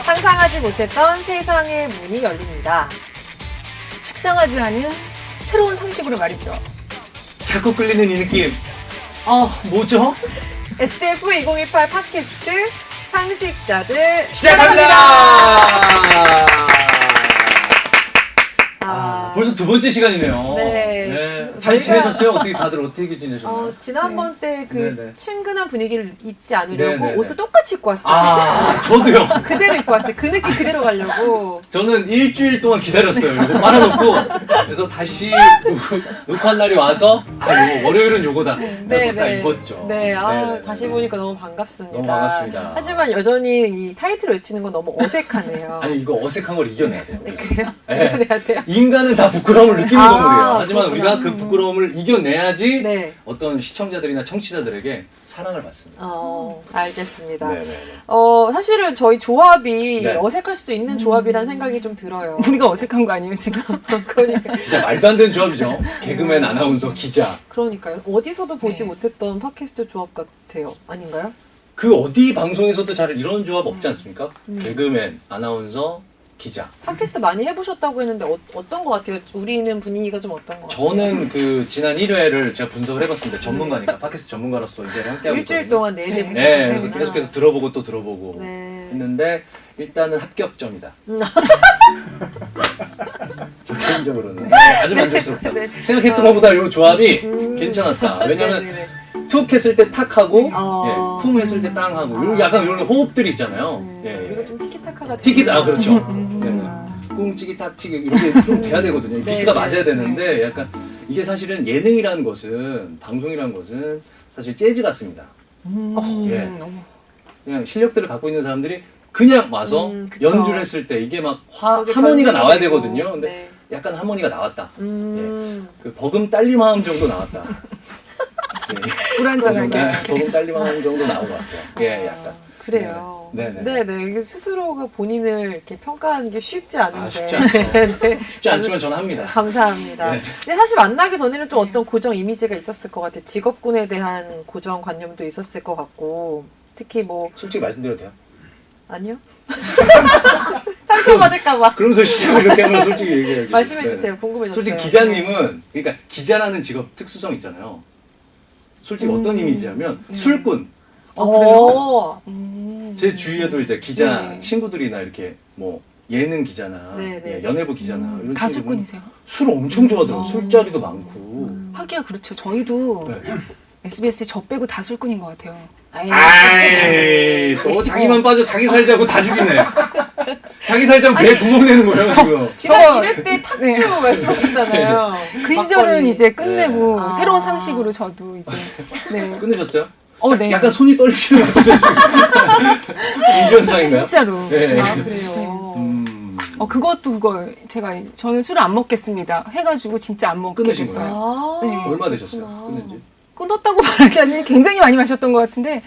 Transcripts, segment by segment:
상상하지 못했던 세상의 문이 열립니다. 식상하지 않은 새로운 상식으로 말이죠. 자꾸 끌리는 이 느낌. 뭐죠? STF 2018 팟캐스트 상식자들 시작합니다. 아, 벌써 두 번째 시간이네요. 네. 잘 저희가- 지내셨어요? 어떻게 다들 지내셨나요? 지난번 때 그 네네. 친근한 분위기를 잊지 않으려고 네네네. 옷을 똑같이 입고 왔어요. 저도요. 그대로 입고 왔어요. 그 느낌 그대로 가려고. 저는 일주일 동안 기다렸어요. 이거 빨아놓고 그래서 다시 녹화한 날이 와서 요거 월요일은 요거다. 네, 다 네. 입었죠. 네, 네네네. 다시 보니까 너무 반갑습니다. 너무 반갑습니다. 하지만 여전히 이 타이틀을 외치는 건 너무 어색하네요. 아니 이거 어색한 걸 이겨내야 돼요. 네, 그래요? 네. 이겨내야 돼요? 인간은 다 부끄러움을 느끼는 아, 동물이에요. 하지만 그렇구나. 우리가 그 부끄러움을 이겨내야지 네. 어떤 시청자들이나 청취자들에게 사랑을 받습니다. 알겠습니다. 네네. 사실은 저희 조합이 네. 어색할 수도 있는 조합이라는 생각이 좀 들어요. 우리가 어색한 거 아니에요, 지금? 그러니까, 진짜 말도 안 되는 조합이죠. 개그맨, 아나운서, 기자. 그러니까요. 어디서도 보지 네. 못했던 팟캐스트 조합 같아요. 아닌가요? 그 어디 방송에서도 잘 이런 조합 없지 않습니까? 개그맨, 아나운서, 기자. 팟캐스트 많이 해보셨다고 했는데 어떤 것 같아요? 우리는 분위기가 좀 어떤 것 같아요? 저는 그 지난 1회를 제가 분석을 해봤습니다. 전문가니까 팟캐스트 전문가로서 이제 함께하고 일주일 있거든요. 동안 내내 네, 그래서 계속해서 들어보고 또 들어보고 네. 했는데 일단은 합격점이다. 저 개인적으로는 아주 만족스럽다. 네. 생각했던 것보다 이 조합이 괜찮았다. 왜냐면 네네네. 툭 했을 때 탁 하고 쿵 어. 했을 때 땅 하고 이런 약간 이런 호흡들이 있잖아요. 우리가 좀 티키타카가 티키타 그렇죠. 음. 꽁치기 탁치기 이렇게 좀 돼야 되거든요. 네, 비트가 네, 맞아야 되는데 약간 이게 사실은 예능이라는 것은 방송이라는 것은 사실 재즈 같습니다. 예. 그냥 실력들을 갖고 있는 사람들이 그냥 와서 그쵸. 연주를 했을 때 이게 막 거기 하모니가 변질이 나와야 되고. 되거든요. 근데 네. 약간 하모니가 나왔다. 음. 그 버금 딸림하음 정도 나왔다. 불안전하게. 버금 딸림하음 정도 나온 것 같아요. 예, 약간. 그래요. 네네. 네네. 이게 스스로가 본인을 이렇게 평가하는 게 쉽지 않은데. 쉽지 않죠. 네. 쉽지 않지만 저는 합니다. 감사합니다. 네. 근데 사실 만나기 전에는 좀 어떤 고정 이미지가 있었을 것 같아요. 직업군에 대한 고정 관념도 있었을 것 같고. 특히 뭐, 솔직히 말씀드려도 돼요? 아니요? 상처받을까봐. 그러면서 시작을 이렇게 하면 솔직히 얘기해요. 말씀해주세요. 궁금해졌어요. 솔직히 기자님은 그러니까 기자라는 직업 특수성 있잖아요. 솔직히 어떤 이미지냐면 술꾼. 그래요? 제 주위에도 이제 기자 네. 친구들이나 이렇게 뭐 예능 기자나 네, 네. 예, 연예부 기자나 이런 다 친구들은 술꾼이세요? 술을 엄청 좋아하더라고요. 술자리도 많고. 하기야 그렇죠. 저희도 네. SBS에 저 빼고 다 술꾼인 것 같아요. 아이 또 자기만 빠져 자기 살자고 다 죽이네. 자기 살자고 배 구멍 내는 거예요 지금. 지난 1회 때 탁주 네. 말씀하셨잖아요. 그 시절은 막걸리. 이제 끝내고 네. 새로운 아. 상식으로 저도 이제 네. 끊으셨어요? 네. 약간 손이 떨리시는 것 같아요 지금. 인지현상인가요? 진짜로. 네. 아, 그래요. 그것도 제가 저는 술을 안 먹겠습니다. 해가지고 진짜 안 먹게 끊으신 됐어요. 아, 네. 얼마 되셨어요? 그렇구나. 끊은지? 끊었다고 말하기 아니라 굉장히 많이 마셨던 것 같은데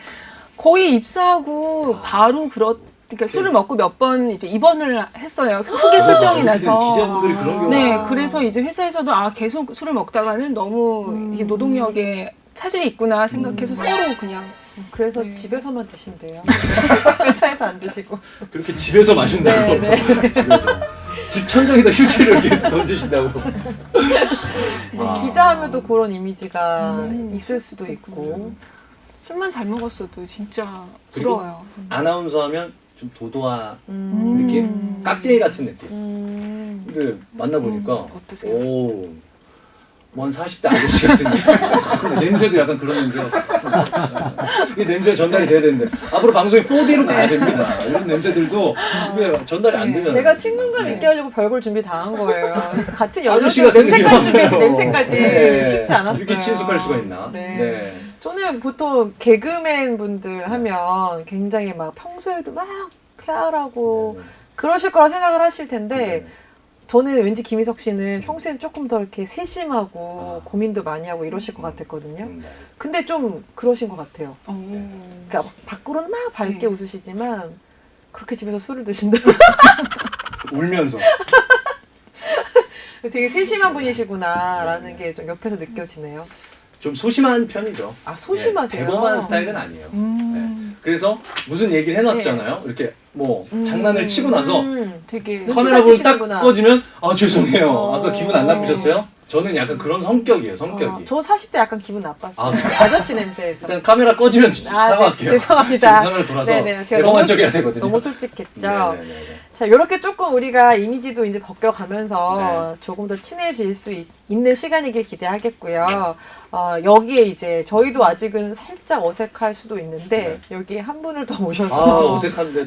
거의 입사하고 바로 그러니까 술을 먹고 몇 번 이제 입원을 했어요. 크게 술병이 나서. 기자분들이 그런 경우. 네, 그래서 이제 회사에서도 계속 술을 먹다가는 너무 이게 노동력에 차질이 있구나 생각해서 서로 그냥 그래서 네. 집에서만 드시면 돼요. 회사에서 안 드시고. 그렇게 집에서 마신다고. 네, 집에서. 집 천장에다 휴지를 이렇게 던지신다고. 기자하면 또 그런 이미지가 있을 수도 있고. 술만 잘 먹었어도 진짜 그리고 부러워요. 아나운서 하면 좀 도도한 음. 느낌? 깍쟁이 같은 느낌. 음. 근데 만나보니까 어떠세요? 오, 뭐 한 40대 아저씨 같은 느낌. 냄새도 약간 그런 냄새가. 이 냄새가 전달이 돼야 되는데 앞으로 방송이 4D로 가야 됩니다. 이런 냄새들도 이게 전달이 안 되잖아요. 제가 친근감 네. 있게 하려고 별걸 준비 다 한 거예요. 같은 아저씨 여자도 같은 냄새까지 준비해서 느낌이잖아요. 냄새까지 네. 쉽지 않았어요. 이렇게 친숙할 수가 있나? 네. 저는 보통 개그맨 분들 하면 굉장히 막 평소에도 막 쾌활하고 그러실 거라 생각을 하실 텐데 저는 왠지 김희석 씨는 평소엔 조금 더 이렇게 세심하고 고민도 많이 하고 이러실 것 같았거든요. 근데 좀 그러신 것 같아요. 그러니까 밖으로는 막 밝게 네. 웃으시지만 그렇게 집에서 술을 드신다. 울면서. 되게 세심한 분이시구나라는 게 좀 옆에서 느껴지네요. 좀 소심한 편이죠. 아, 소심하세요? 예, 대범한 스타일은 아니에요. 네. 그래서 무슨 얘기를 해놨잖아요. 이렇게 뭐 장난을 치고 나서 되게 눈치 카메라 불 딱 살피시는구나. 꺼지면 아 죄송해요. 어. 아까 기분 안 나쁘셨어요? 저는 약간 그런 성격이에요. 성격이. 저 40대 약간 기분 나빴어요. 아, 아저씨 냄새에서. 일단 카메라 꺼지면 사과할게요. 네, 죄송합니다. 지금 카메라 돌아서 네네, 제가 대범한 너무- 척해야 되거든요. 너무 솔직했죠. 네네네. 자, 이렇게 조금 우리가 이미지도 이제 벗겨가면서 네. 조금 더 친해질 수 있는 시간이길 기대하겠고요. 여기에 이제 저희도 아직은 살짝 어색할 수도 있는데 여기에 한 분을 더 아 모셔서 어색한데.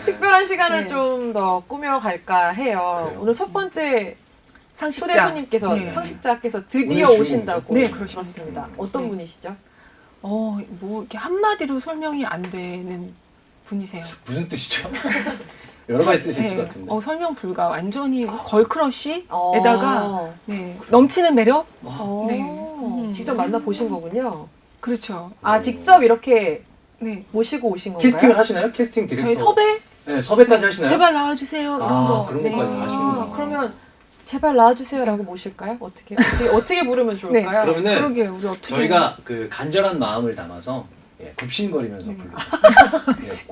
특별한 시간을 네. 좀 더 꾸며갈까 해요. 그래요. 오늘 첫 번째 상식자. 초대 손님께서 네. 상식자께서 드디어 오늘 오신다고 네, 그러셨습니다. 어떤 네. 분이시죠? 뭐 이렇게 한마디로 설명이 안 되는 분이세요. 무슨 뜻이죠? 여러 가지 뜻이 있을 것 같은데. 설명 불가. 완전히 걸크러쉬에다가 네, 넘치는 매력? 네. 직접 만나 보신 거군요. 그렇죠. 아, 직접 이렇게 네. 모시고 오신 건가요? 캐스팅을 하시나요? 캐스팅 디렉터. 저희 섭외? 네, 섭외까지 하시나요? 제발 나와주세요. 이런 거. 그런 네. 것까지 하시는구나. 그러면 제발 나와주세요라고 모실까요? 어떻게 부르면 좋을까요? 그러면은 그러게요. 우리 어떻게. 저희가 그 간절한 마음을 담아서 굽신거리면서 불러요.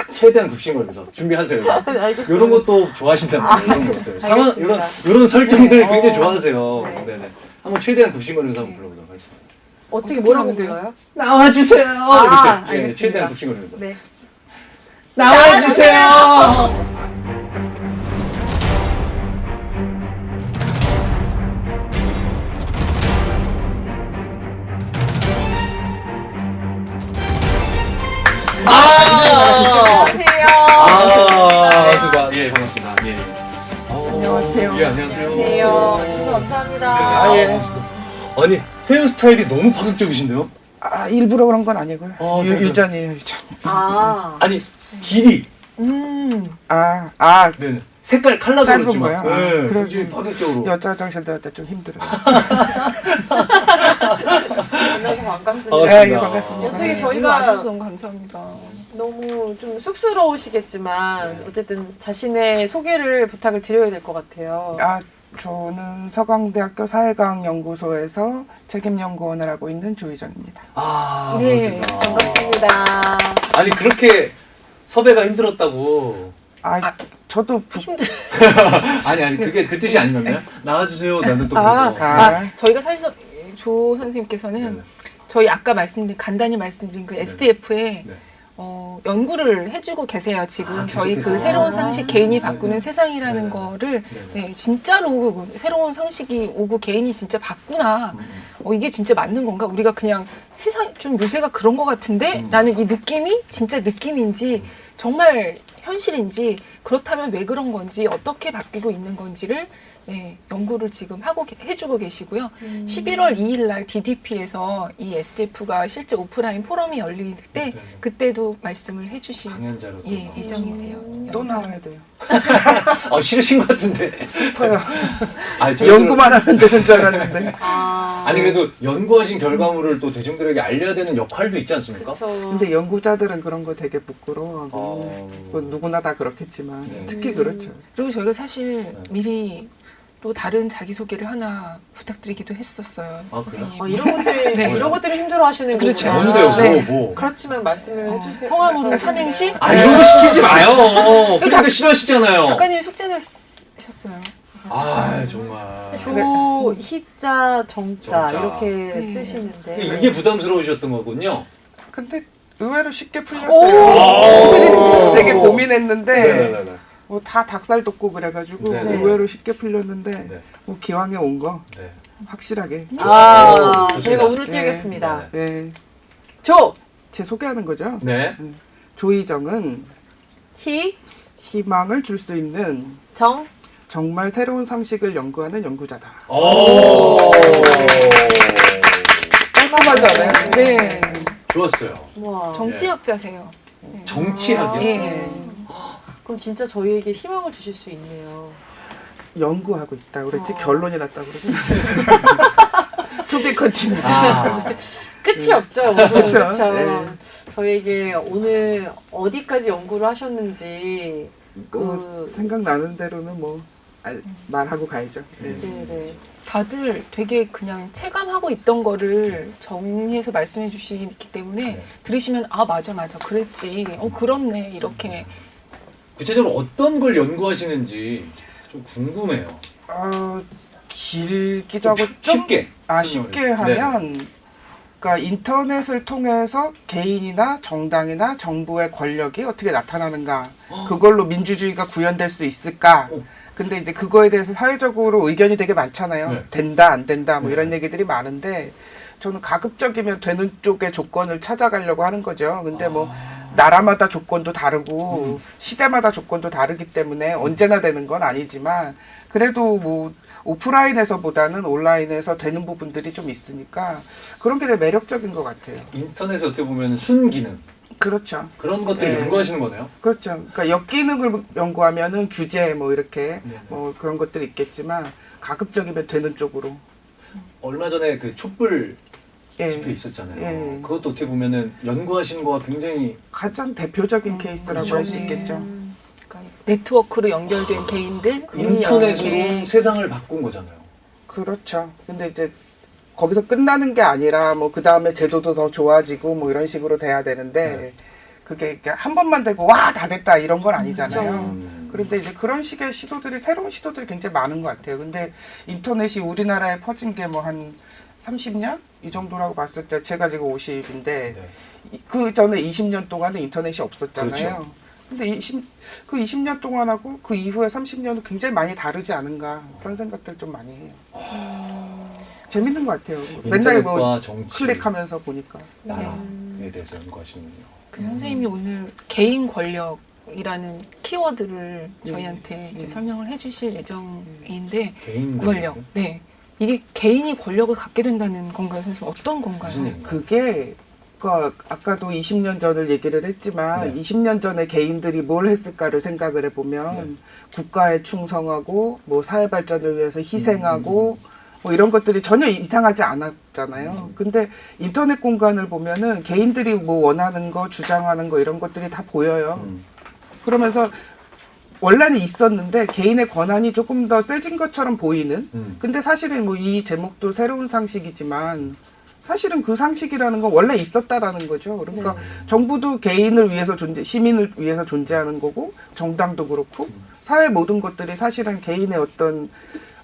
최대한 굽신거리면서 준비하세요. 알겠습니다. 이런 것도 좋아하신단 말이에요. 이런 것들. 상황 알겠습니다. 이런 설정들 네. 굉장히 좋아하세요. 네. 네네. 한번 최대한 굽신거리면서 한번 불러보도록 하겠습니다. 어떻게 어떻게 뭐라고 하면 돼요? 불러요? 나와주세요. 이렇게 알겠습니다. 최대한 굽신거리면서 네. 나와주세요. 안녕하세요. 반갑습니다. 예, 반갑습니다. 예. 안녕하세요. 예, 안녕하세요. 안녕하세요. 진짜 감사합니다. 아, 예. 아니 헤어스타일이 너무 파격적이신데요? 아, 일부러 그런 건 아니고요. 아, 네, 네. 유전이에요, 유전. 아, 아니 길이 네. 색깔 컬러도 짧은 그렇지만 거요? 아, 네, 그래가지고 굉장히 파격적으로. 여자 화장실 다닐 때 좀 힘들어요. 만나서 반갑습니다. 반갑습니다. 예, 반갑습니다. 어떻게 네, 저희가 와주셔서 너무 감사합니다. 너무 좀 쑥스러우시겠지만 어쨌든 자신의 소개를 부탁을 드려야 될 것 같아요. 아, 저는 서강대학교 사회과학연구소에서 책임연구원을 하고 있는 조희정입니다. 아, 네, 반갑습니다. 반갑습니다. 아니 그렇게 섭외가 힘들었다고. 아, 저도 아니 그게 그 뜻이 아니었나요? 나와주세요. 나는 또 아, 그래서. 저희가 사실 조 선생님께서는 네네. 저희 아까 간단히 말씀드린 그 SDF에 네. 연구를 해주고 계세요. 지금 아, 저희 그 계속해서. 새로운 상식 개인이 바꾸는 네네. 세상이라는 네네. 거를 네네. 네, 진짜로 그 새로운 상식이 오고 개인이 진짜 바꾸나 이게 진짜 맞는 건가? 우리가 그냥 세상 좀 요새가 그런 것 같은데? 라는 이 느낌이 진짜 느낌인지 정말 현실인지 그렇다면 왜 그런 건지 어떻게 바뀌고 있는 건지를 네, 연구를 지금 해주고 계시고요. 11월 2일 날 DDP에서 이 SDF가 실제 오프라인 포럼이 열릴 때 네네. 그때도 말씀을 해주실 강연자로. 예정이세요. 또 영상. 나와야 돼요. 싫으신 것 같은데. 싶어요. 아니, 연구만 하면 되는 줄 알았는데. 아니 그래도 연구하신 결과물을 또 대중들에게 알려야 되는 역할도 있지 않습니까? 그렇죠. 근데 연구자들은 그런 거 되게 부끄러워하고 어. 뭐 누구나 다 그렇겠지만 네. 특히 그렇죠. 그리고 저희가 사실 미리 또 다른 자기소개를 하나 부탁드리기도 했었어요. 아, 그래요? 선생님. 이런 것들이 네. 이런 것들이 힘들어하시는 그렇죠. 거구나. 뭔데요? 네. 뭐? 그렇지만 말씀을 해주세요. 성함으로 삼행시? 이런 거 시키지 마요. 그러니까 싫어하시잖아요. 작가님이 숙제 내셨어요. 아 정말. 조, 희자, 정자 정자. 이렇게 네. 쓰시는데 이게 부담스러우셨던 거군요. 근데 의외로 쉽게 오! 풀렸어요. 후배들이 되게 고민했는데 네네네. 뭐 다 닭살 돋고 그래가지고 네네. 의외로 쉽게 풀렸는데 네. 뭐 기왕에 온 거 네. 확실하게 아, 좋습니다. 저희가 운을 네. 띄우겠습니다. 네, 조, 제 소개하는 거죠. 네. 조희정은 희, 희망을 줄 수 있는 정, 정말 새로운 상식을 연구하는 연구자다. 오. 깔끔하지 않아요? 네. 좋았어요. 우와. 정치학자세요. 정치학이요? 예. 그럼 진짜 저희에게 희망을 주실 수 있네요. 연구하고 있다 그랬지 어. 결론이 났다 그러지. 투비 컨티뉴. 아. 끝이 없죠, 오늘. 그쵸. 그쵸. 네. 저희에게 오늘 어디까지 연구를 하셨는지 그 생각나는 대로는 뭐 말하고 가야죠. 네. 네네. 다들 되게 그냥 체감하고 있던 거를 정리해서 말씀해 주시기 때문에 네. 들으시면 아 맞아 그랬지 그렇네 이렇게 구체적으로 어떤 걸 연구하시는지 좀 궁금해요. 길기도 하고 좀 쉽게. 쉽게 설명을. 하면 그러니까 인터넷을 통해서 개인이나 정당이나 정부의 권력이 어떻게 나타나는가 그걸로 민주주의가 구현될 수 있을까 근데 이제 그거에 대해서 사회적으로 의견이 되게 많잖아요. 네. 된다 안 된다 뭐 네. 이런 얘기들이 많은데 저는 가급적이면 되는 쪽의 조건을 찾아가려고 하는 거죠. 근데 뭐 나라마다 조건도 다르고 시대마다 조건도 다르기 때문에 언제나 되는 건 아니지만 그래도 뭐 오프라인에서보다는 온라인에서 되는 부분들이 좀 있으니까 그런 게 되게 매력적인 것 같아요. 인터넷에 어떻게 보면 순기능 그렇죠. 그런 것들 네. 연구하시는 거네요. 그렇죠. 그러니까 역기능을 연구하면은 규제 뭐 이렇게 네. 뭐 그런 것들이 있겠지만 가급적이면 되는 쪽으로. 얼마 전에 그 촛불 예. 집회 있었잖아요. 예. 그것도 어떻게 보면은 연구하시는 거와 굉장히 가장 대표적인 케이스라고 그렇죠. 할 수 네. 있겠죠. 그러니까 네트워크로 연결된 개인들 인터넷으로 세상을 바꾼 거잖아요. 그렇죠. 근데 이제 거기서 끝나는 게 아니라 뭐 그 다음에 제도도 더 좋아지고 뭐 이런 식으로 돼야 되는데 네. 그게 이렇게 한 번만 되고 와 다 됐다 이런 건 아니잖아요. 음. 그런데 이제 그런 식의 시도들이 새로운 시도들이 굉장히 많은 것 같아요. 근데 인터넷이 우리나라에 퍼진 게 뭐 한 30년 이 정도라고 봤을 때 제가 지금 50인데 네. 그 전에 20년 동안은 인터넷이 없었잖아요. 그렇죠. 근데 그 20년 동안하고 그 이후에 30년은 굉장히 많이 다르지 않은가 그런 생각들 좀 많이 해요. 재밌는 것 같아요. 맨날 뭐 인터넷과 정치, 클릭하면서 보니까. 나라에 대해서 연구하시는군요. 그 선생님이 오늘 개인 권력이라는 키워드를 저희한테 이제 설명을 해주실 예정인데 개인 권력. 네. 이게 개인이 권력을 갖게 된다는 건가요, 선생님? 어떤 건가요? 무슨 얘기인가요? 그게 아까도 20년 전을 얘기를 했지만 네. 20년 전에 개인들이 뭘 했을까를 생각을 해보면 네. 국가에 충성하고 뭐 사회 발전을 위해서 희생하고 뭐 이런 것들이 전혀 이상하지 않았잖아요. 근데 인터넷 공간을 보면은 개인들이 뭐 원하는 거, 주장하는 거 이런 것들이 다 보여요. 그러면서 원래는 있었는데 개인의 권한이 조금 더 세진 것처럼 보이는. 근데 사실은 뭐 이 제목도 새로운 상식이지만 사실은 그 상식이라는 건 원래 있었다라는 거죠. 그러니까 정부도 개인을 위해서 시민을 위해서 존재하는 거고 정당도 그렇고 사회 모든 것들이 사실은 개인의 어떤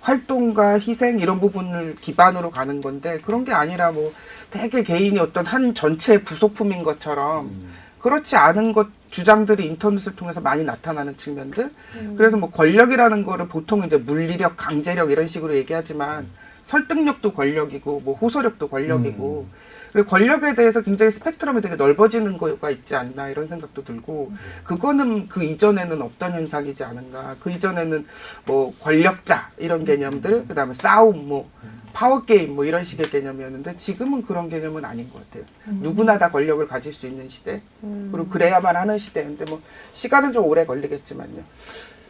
활동과 희생 이런 부분을 기반으로 가는 건데 그런 게 아니라 뭐 되게 개인이 어떤 한 전체의 부속품인 것처럼 그렇지 않은 것 주장들이 인터넷을 통해서 많이 나타나는 측면들. 그래서 뭐 권력이라는 거를 보통 이제 물리력, 강제력 이런 식으로 얘기하지만 설득력도 권력이고 뭐 호소력도 권력이고 그리고 권력에 대해서 굉장히 스펙트럼이 되게 넓어지는 거가 있지 않나 이런 생각도 들고 그거는 그 이전에는 없던 현상이지 않은가. 그 이전에는 뭐 권력자 이런 개념들 그다음에 싸움 뭐 파워게임 뭐 이런 식의 개념이었는데 지금은 그런 개념은 아닌 것 같아요. 누구나 다 권력을 가질 수 있는 시대 그리고 그래야만 하는 시대인데 뭐 시간은 좀 오래 걸리겠지만요.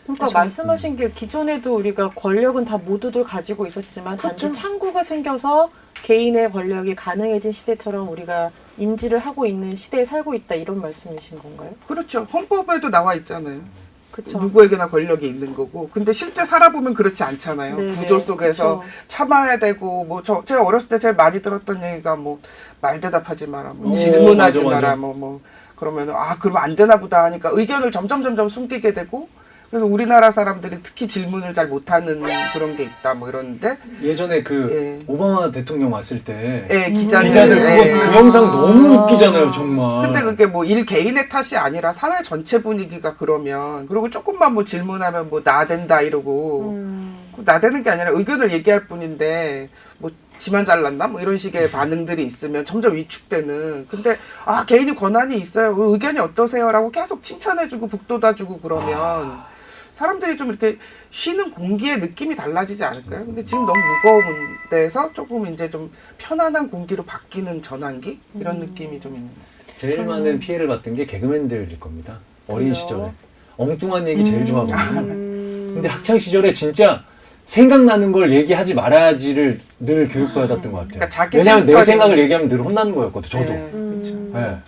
그러니까 말씀하신 게 기존에도 우리가 권력은 다 모두들 가지고 있었지만 단지 그렇죠. 창구가 생겨서 개인의 권력이 가능해진 시대처럼 우리가 인지를 하고 있는 시대에 살고 있다 이런 말씀이신 건가요? 그렇죠. 헌법에도 나와 있잖아요. 그렇죠. 누구에게나 권력이 있는 거고. 근데 실제 살아보면 그렇지 않잖아요. 네네. 구조 속에서 그쵸. 참아야 되고 뭐 제가 어렸을 때 제일 많이 들었던 얘기가 뭐 말 대답하지 마라, 뭐 오, 질문하지 맞아, 맞아. 마라, 뭐 그러면 그러면 안 되나 보다 하니까 의견을 점점 숨기게 되고. 그래서 우리나라 사람들이 특히 질문을 잘 못하는 그런 게 있다 뭐 이러는데 예전에 그 오바마 대통령 왔을 때 기자들 그 영상 너무 웃기잖아요 정말. 근데 그게 뭐 일 개인의 탓이 아니라 사회 전체 분위기가 그러면 그리고 조금만 뭐 질문하면 뭐 나댄다 이러고 나대는 게 아니라 의견을 얘기할 뿐인데 뭐 지만 잘났나 뭐 이런 식의 반응들이 있으면 점점 위축되는. 근데 개인이 권한이 있어요. 의견이 어떠세요라고 계속 칭찬해주고 북돋아주고 그러면 사람들이 좀 이렇게 쉬는 공기의 느낌이 달라지지 않을까요? 근데 지금 너무 무거운 데서 조금 이제 좀 편안한 공기로 바뀌는 전환기 이런 느낌이 좀 있는 것 같아요. 제일 많은 피해를 받은 게 개그맨들일 겁니다. 어린 그래요? 시절에 엉뚱한 얘기 제일 좋아하거든요. 근데 학창 시절에 진짜 생각나는 걸 얘기하지 말아야지를 늘 교육받았던 것 같아요. 그러니까 자기 왜냐하면 내 센터링. 생각을 얘기하면 늘 혼나는 거였거든. 저도. 그렇죠. 네.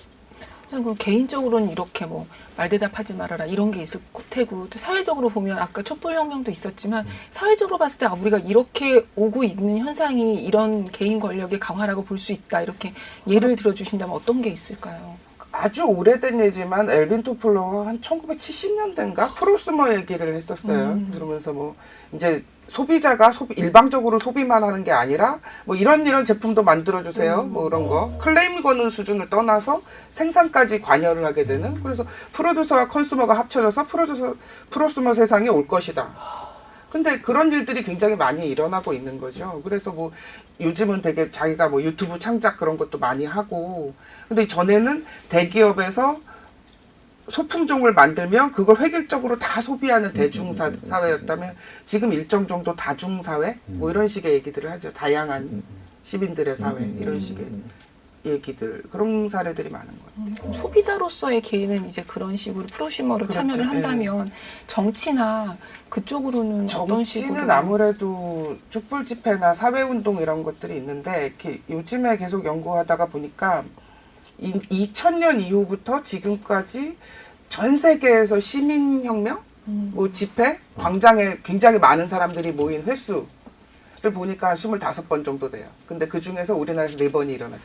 그럼 개인적으로는 이렇게 뭐 말대답하지 말아라 이런 게 있을 테고 또 사회적으로 보면 아까 촛불혁명도 있었지만 사회적으로 봤을 때 우리가 이렇게 오고 있는 현상이 이런 개인 권력의 강화라고 볼 수 있다 이렇게 예를 들어주신다면 어떤 게 있을까요? 아주 오래된 예지만 엘빈 토플러가 한 1970년대인가 프로스머 얘기를 했었어요. 그러면서 뭐 이제 소비자가 일방적으로 소비만 하는 게 아니라 뭐 이런 제품도 만들어주세요. 뭐 이런 거 클레임 거는 수준을 떠나서 생산까지 관여를 하게 되는 그래서 프로듀서와 컨슈머가 합쳐져서 프로스머 세상이 올 것이다. 근데 그런 일들이 굉장히 많이 일어나고 있는 거죠. 그래서 뭐 요즘은 되게 자기가 뭐 유튜브 창작 그런 것도 많이 하고 근데 전에는 대기업에서 소품종을 만들면 그걸 획일적으로 다 소비하는 대중사회였다면 지금 일정 정도 다중사회 뭐 이런 식의 얘기들을 하죠. 다양한 시민들의 사회 이런 식의 얘기들 그런 사례들이 많은 것 같아요. 소비자로서의 개인은 이제 그런 식으로 프로슈머로 그렇죠. 참여를 한다면 정치나 그쪽으로는 어떤 식으로? 정치는 아무래도 촛불 집회나 사회운동 이런 것들이 있는데 이렇게 요즘에 계속 연구하다가 보니까 2000년 이후부터 지금까지 전 세계에서 시민혁명, 뭐 집회, 광장에 굉장히 많은 사람들이 모인 횟수를 보니까 25번 정도 돼요. 근데 그 중에서 우리나라에서 4번이 일어났죠.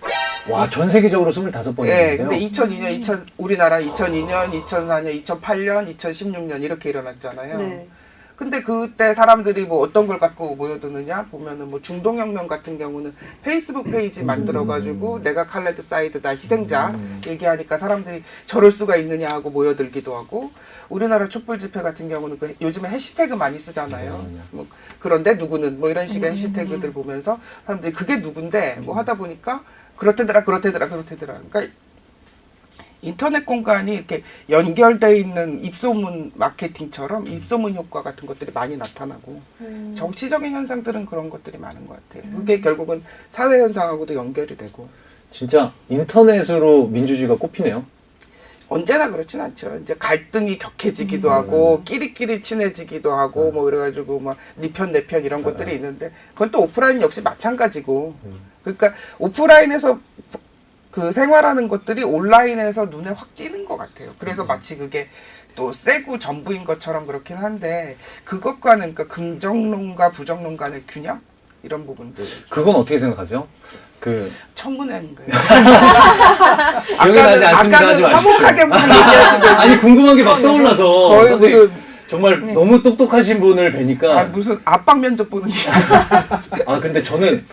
와, 전 세계적으로 25번이네요. 네, 근데 2002년, 우리나라 2002년, 2004년, 2008년, 2016년 이렇게 일어났잖아요. 네. 근데 그때 사람들이 뭐 어떤 걸 갖고 모여드느냐 보면은 뭐 중동혁명 같은 경우는 페이스북 페이지 만들어가지고 내가 칼레드 사이드다 희생자 얘기하니까 사람들이 저럴 수가 있느냐 하고 모여들기도 하고 우리나라 촛불 집회 같은 경우는 그 요즘에 해시태그 많이 쓰잖아요. 뭐 그런데 누구는 뭐 이런 식의 해시태그들 보면서 사람들이 그게 누군데 뭐 하다 보니까 그렇대더라. 그러니까 인터넷 공간이 이렇게 연결돼 있는 입소문 마케팅처럼 입소문 효과 같은 것들이 많이 나타나고 정치적인 현상들은 그런 것들이 많은 것 같아요. 그게 결국은 사회 현상하고도 연결이 되고 진짜 인터넷으로 민주주의가 꼽히네요. 언제나 그렇진 않죠. 이제 갈등이 격해지기도 하고 끼리끼리 친해지기도 하고 뭐 그래가지고 막 네 편 내 편 이런 것들이 있는데 그건 또 오프라인 역시 마찬가지고 그러니까 오프라인에서 그 생활하는 것들이 온라인에서 눈에 확 띄는 것 같아요. 그래서 마치 그게 또 세고 전부인 것처럼 그렇긴 한데 그것과는 그러니까 긍정론과 부정론 간의 균형 이런 부분들 그건 어떻게 생각하세요? 청문회인 거예요. 기억이 나지 않습니다. 하지 아까는 마십시오. 화목하게 막 얘기하시더니 아니 궁금한 게 막 떠올라서 거의 선생님, 무슨 정말 너무 똑똑하신 분을 뵈니까 무슨 압박 면접 보는 게 근데 저는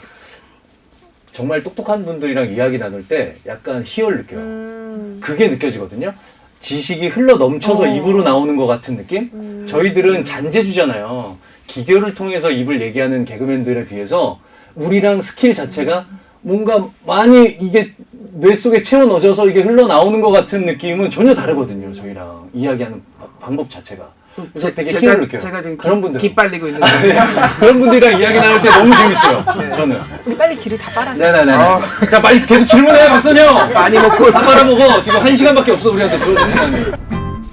정말 똑똑한 분들이랑 이야기 나눌 때 약간 희열 느껴요. 그게 느껴지거든요. 지식이 흘러 넘쳐서 입으로 나오는 것 같은 느낌? 저희들은 잔재주잖아요. 기교를 통해서 입을 얘기하는 개그맨들에 비해서 우리랑 스킬 자체가 뭔가 많이 이게 뇌 속에 채워 넣어져서 이게 흘러나오는 것 같은 느낌은 전혀 다르거든요. 저희랑 이야기하는 방법 자체가. 그래서 되게 희열 느껴요. 제가 지금 그런 분들. 기 빨리고 있는 거예요. 그런 분들이랑 이야기 나눌 때 너무 재밌어요. 저는. 우리 빨리 길을 다 빨아서. 네네네. 자, 빨리 계속 질문해, 박선영! 많이 먹고 다 빨아먹어. 지금 1시간밖에 없어, 우리한테 주어진 시간이.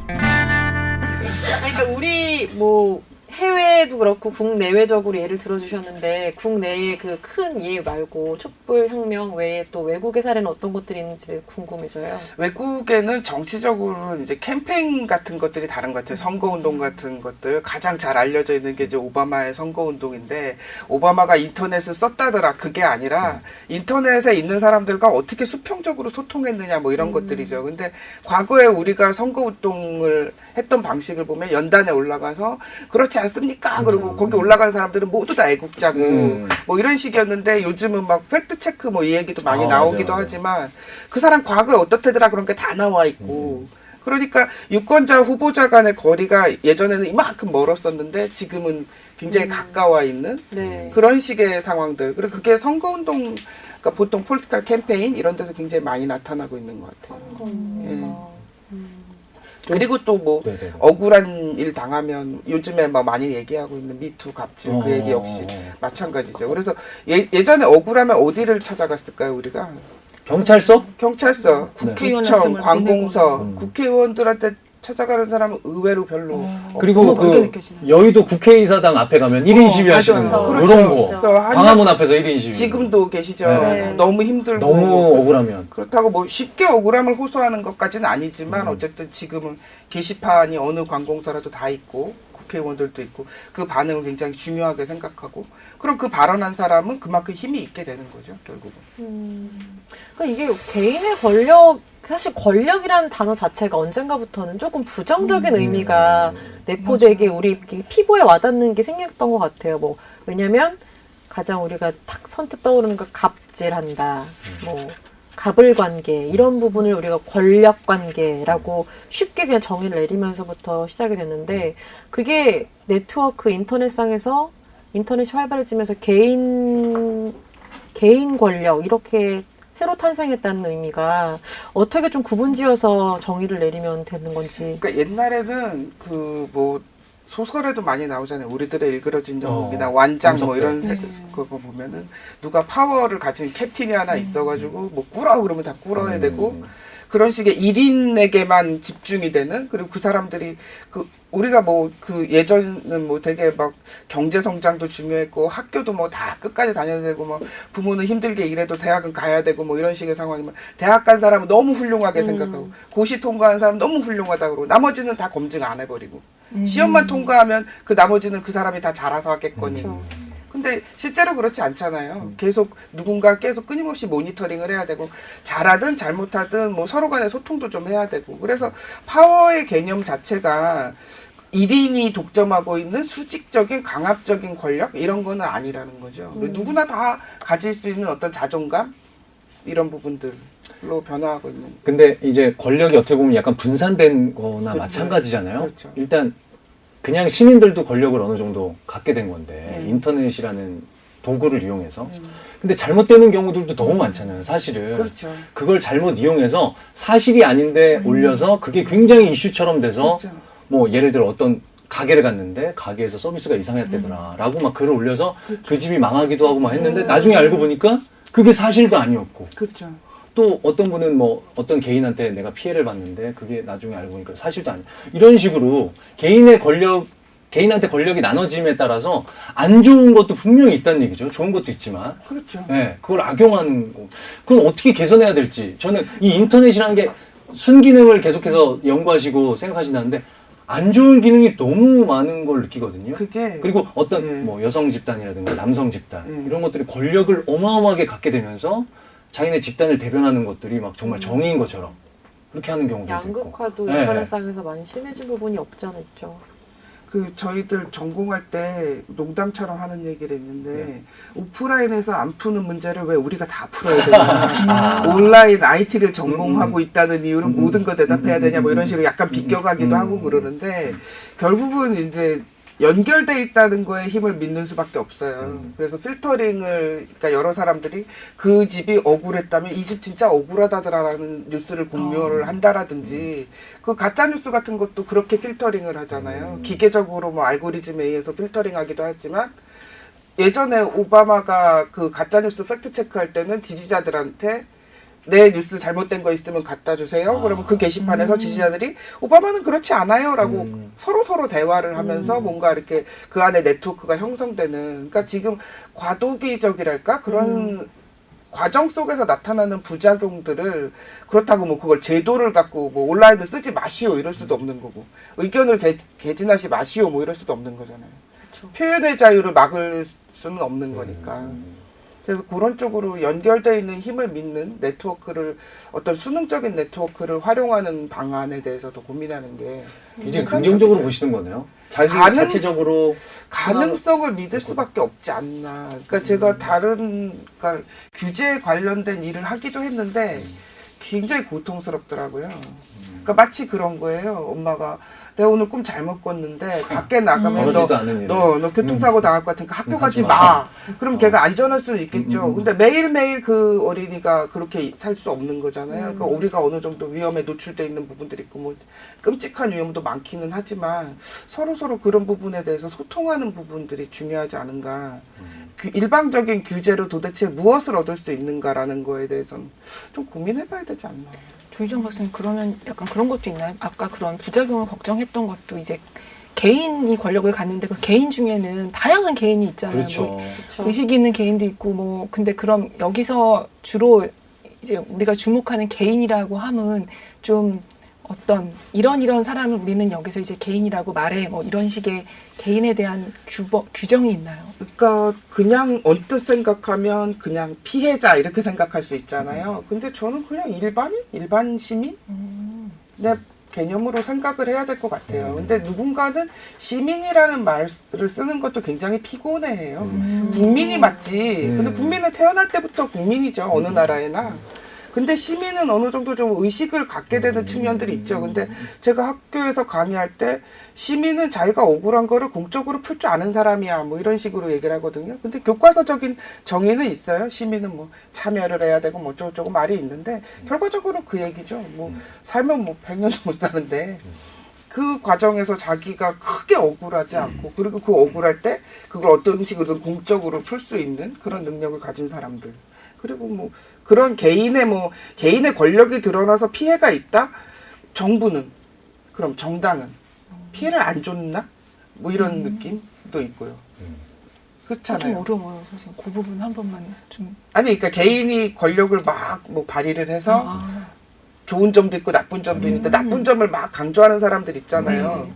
그러니까 우리 뭐 해외도 그렇고 국내외적으로 예를 들어주셨는데 국내의 그 큰 예 말고 촛불 혁명 외에 또 외국의 사례는 어떤 것들이 있는지 궁금해져요. 외국에는 정치적으로 이제 캠페인 같은 것들이 다른 것 같아요. 선거운동 같은 것들 가장 잘 알려져 있는 게 이제 오바마의 선거운동인데 오바마가 인터넷을 썼다더라 그게 아니라 인터넷에 있는 사람들과 어떻게 수평적으로 소통했느냐 뭐 이런 것들이죠. 근데 과거에 우리가 선거운동을 했던 방식을 보면 연단에 올라가서 그렇지 않습니까? 그리고 거기 올라간 사람들은 모두 다 애국자고 뭐 이런 식이었는데 요즘은 막 팩트 체크 뭐 이 얘기도 많이 나오기도 맞아. 하지만 그 사람 과거에 어떻대더라 그런 게 다 나와 있고 그러니까 유권자 후보자 간의 거리가 예전에는 이만큼 멀었었는데 지금은 굉장히 가까워 있는 네. 그런 식의 상황들 그리고 그게 선거운동 그러니까 보통 폴리티컬 캠페인 이런 데서 굉장히 많이 나타나고 있는 것 같아요. 그리고 또 뭐 네네네. 억울한 일 당하면 요즘에 막 많이 얘기하고 있는 미투 갑질 그 얘기 역시 마찬가지죠. 그래서 예전에 억울하면 어디를 찾아갔을까요 우리가? 경찰서? 경찰서, 국회의원 구청, 같은 걸 관공서, 보내고. 국회의원들한테 찾아가는 사람은 의외로 별로 그리고 너무 멀게 그 느껴지는. 여의도 국회의사당 앞에 가면 1인 시위 하시는 맞아. 거 그렇죠. 이런 거 진짜. 광화문 앞에서 1인 시위 지금도 계시죠. 네. 너무 힘들고 너무 억울하면 그렇다고 뭐 쉽게 억울함을 호소하는 것까지는 아니지만 어쨌든 지금은 게시판이 어느 관공서라도 다 있고 국회의원들도 있고 그 반응을 굉장히 중요하게 생각하고 그럼 그 발언한 사람은 그만큼 힘이 있게 되는 거죠 결국은. 그러니까 이게 개인의 권력, 사실 권력이라는 단어 자체가 언젠가부터는 조금 부정적인 의미가 내포되게 우리 피부에 와닿는 게 생겼던 것 같아요. 뭐 왜냐면 가장 우리가 탁 선뜻 떠오르는 거 갑질한다, 뭐 갑을 관계 이런 부분을 우리가 권력 관계라고 쉽게 그냥 정의를 내리면서부터 시작이 됐는데 그게 네트워크 인터넷상에서 인터넷이 활발해지면서 개인 권력 이렇게 새로 탄생했다는 의미가 어떻게 좀 구분지어서 정의를 내리면 되는 건지. 그러니까 옛날에는 그 뭐 소설에도 많이 나오잖아요. 우리들의 일그러진 영웅이나 완장 뭐 이런 그거 보면은 누가 파워를 가진 캡틴이 하나 있어가지고 뭐 꾸러 그러면 다 꾸러야 되고 그런 식의 1인에게만 집중이 되는 그리고 그 사람들이 그 우리가 뭐 그 예전은 뭐 되게 막 경제 성장도 중요했고 학교도 뭐 다 끝까지 다녀야 되고 뭐 부모는 힘들게 일해도 대학은 가야 되고 뭐 이런 식의 상황이면 대학 간 사람은 너무 훌륭하게 생각하고 고시 통과한 사람 너무 훌륭하다고 그러고 나머지는 다 검증 안 해버리고 시험만 통과하면 그 나머지는 그 사람이 다 잘해서 하겠거니. 근데 실제로 그렇지 않잖아요. 계속 누군가 계속 끊임없이 모니터링을 해야 되고 잘하든 잘못하든 뭐 서로 간에 소통도 좀 해야 되고 그래서 파워의 개념 자체가 1인이 독점하고 있는 수직적인 강압적인 권력 이런 거는 아니라는 거죠. 누구나 다 가질 수 있는 어떤 자존감 이런 부분들로 변화하고 있는. 근데 이제 권력이 어떻게 보면 약간 분산된 거나 그렇죠. 마찬가지잖아요. 그렇죠. 일단 그냥 시민들도 권력을 어느 정도 갖게 된 건데 인터넷이라는 도구를 이용해서 근데 잘못되는 경우들도 너무 많잖아요. 사실은 그렇죠. 그걸 잘못 이용해서 사실이 아닌데 올려서 그게 굉장히 이슈처럼 돼서 그렇죠. 뭐 예를 들어 어떤 가게를 갔는데 가게에서 서비스가 이상했대더라 라고 막 글을 올려서 그 집이 망하기도 하고 막 했는데 나중에 알고 보니까 그게 사실도 아니었고 그렇죠. 또 어떤 분은 뭐 어떤 개인한테 내가 피해를 봤는데 그게 나중에 알고 보니까 사실도 아니야. 이런 식으로 개인한테 권력이 나눠짐에 따라서 안 좋은 것도 분명히 있다는 얘기죠. 좋은 것도 있지만. 그렇죠. 네, 그걸 악용하는 거. 그건 어떻게 개선해야 될지. 저는 이 인터넷이라는 게 순기능을 계속해서 연구하시고 생각하신다는데 안 좋은 기능이 너무 많은 걸 느끼거든요. 그게 그리고 어떤 뭐 여성 집단이라든가 남성 집단 이런 것들이 권력을 어마어마하게 갖게 되면서 자기네 집단을 대변하는 것들이 막 정말 정의인 것처럼 그렇게 하는 경우도 있고. 양극화도 네. 인터넷상에서 많이 심해진 부분이 없지 않아 있죠. 그 저희들 전공할 때 농담처럼 하는 얘기를 했는데 오프라인에서 안 푸는 문제를 왜 우리가 다 풀어야 되냐 온라인 IT를 전공하고 있다는 이유로 모든 거 대답해야 되냐 뭐 이런 식으로 약간 비껴가기도 하고 그러는데 결국은 이제 연결돼 있다는 거에 힘을 믿는 수밖에 없어요. 그래서 필터링을 그러니까 여러 사람들이 그 집이 억울했다면 이 집 진짜 억울하다더라라는 뉴스를 공유를 한다라든지 그 가짜 뉴스 같은 것도 그렇게 필터링을 하잖아요. 기계적으로 뭐 알고리즘에 의해서 필터링하기도 하지만 예전에 오바마가 그 가짜 뉴스 팩트 체크할 때는 지지자들한테 내 뉴스 잘못된 거 있으면 갖다 주세요. 그러면 그 게시판에서 지지자들이 오바마는 그렇지 않아요라고 서로 대화를 하면서 뭔가 이렇게 그 안에 네트워크가 형성되는. 그러니까 지금 과도기적이랄까 그런 과정 속에서 나타나는 부작용들을 그렇다고 뭐 그걸 제도를 갖고 뭐 온라인을 쓰지 마시오 이럴 수도 없는 거고 의견을 개진하지 마시오 뭐 이럴 수도 없는 거잖아요. 그렇죠. 표현의 자유를 막을 수는 없는 거니까. 그래서 그런 쪽으로 연결되어 있는 힘을 믿는 네트워크를 어떤 수능적인 네트워크를 활용하는 방안에 대해서도 고민하는 게 굉장히 긍정적으로 보시는 거네요. 자기 자체적으로 가능성을 믿을 수밖에 없지 않나. 그러니까 제가 다른 그러니까 규제에 관련된 일을 하기도 했는데 굉장히 고통스럽더라고요. 그러니까 마치 그런 거예요. 엄마가 내가 오늘 꿈 잘못 꿨는데 밖에 나가면 벌어지도 않은 일. 너 교통사고 당할 것 같으니까 학교 가지 마. 그럼 걔가 안전할 수는 있겠죠. 근데 매일매일 그 어린이가 그렇게 살 수 없는 거잖아요. 그러니까 우리가 어느 정도 위험에 노출돼 있는 부분들이 있고 뭐 끔찍한 위험도 많기는 하지만 서로 그런 부분에 대해서 소통하는 부분들이 중요하지 않은가. 일방적인 규제로 도대체 무엇을 얻을 수 있는가라는 거에 대해서는 좀 고민해봐야 되지 않나. 조희정 박사님 그러면 약간 그런 것도 있나요? 아까 그런 부작용을 걱정했던 것도 이제 개인이 권력을 갖는데 그 개인 중에는 다양한 개인이 있잖아요. 그렇죠. 뭐 그렇죠. 의식 있는 개인도 있고 뭐 근데 그럼 여기서 주로 이제 우리가 주목하는 개인이라고 함은 좀 어떤 이런 사람을 우리는 여기서 이제 개인이라고 말해 뭐 이런 식의 개인에 대한 규정이 있나요? 그러니까 그냥 언뜻 생각하면 그냥 피해자 이렇게 생각할 수 있잖아요. 근데 저는 그냥 일반 시민? 내 개념으로 생각을 해야 될 것 같아요. 근데 누군가는 시민이라는 말을 쓰는 것도 굉장히 피곤해해요. 국민이 맞지. 근데 국민은 태어날 때부터 국민이죠. 어느 나라에나. 근데 시민은 어느 정도 좀 의식을 갖게 되는 측면들이 있죠. 근데 제가 학교에서 강의할 때 시민은 자기가 억울한 거를 공적으로 풀 줄 아는 사람이야. 뭐 이런 식으로 얘기를 하거든요. 근데 교과서적인 정의는 있어요. 시민은 뭐 참여를 해야 되고 뭐 어쩌고저쩌고 말이 있는데 결과적으로는 그 얘기죠. 뭐 살면 뭐 100년도 못 사는데 그 과정에서 자기가 크게 억울하지 않고 그리고 그 억울할 때 그걸 어떤 식으로든 공적으로 풀 수 있는 그런 능력을 가진 사람들. 그리고 뭐 그런 개인의 권력이 드러나서 피해가 있다? 정부는 그럼 정당은 피해를 안 줬나? 뭐 이런 느낌도 있고요. 좀 그렇잖아요. 어려워요, 선생님. 그 부분 한 번만 좀. 아니 그러니까 개인이 권력을 막 뭐 발휘를 해서 좋은 점도 있고 나쁜 점도 있는데 나쁜 점을 막 강조하는 사람들 있잖아요. 네.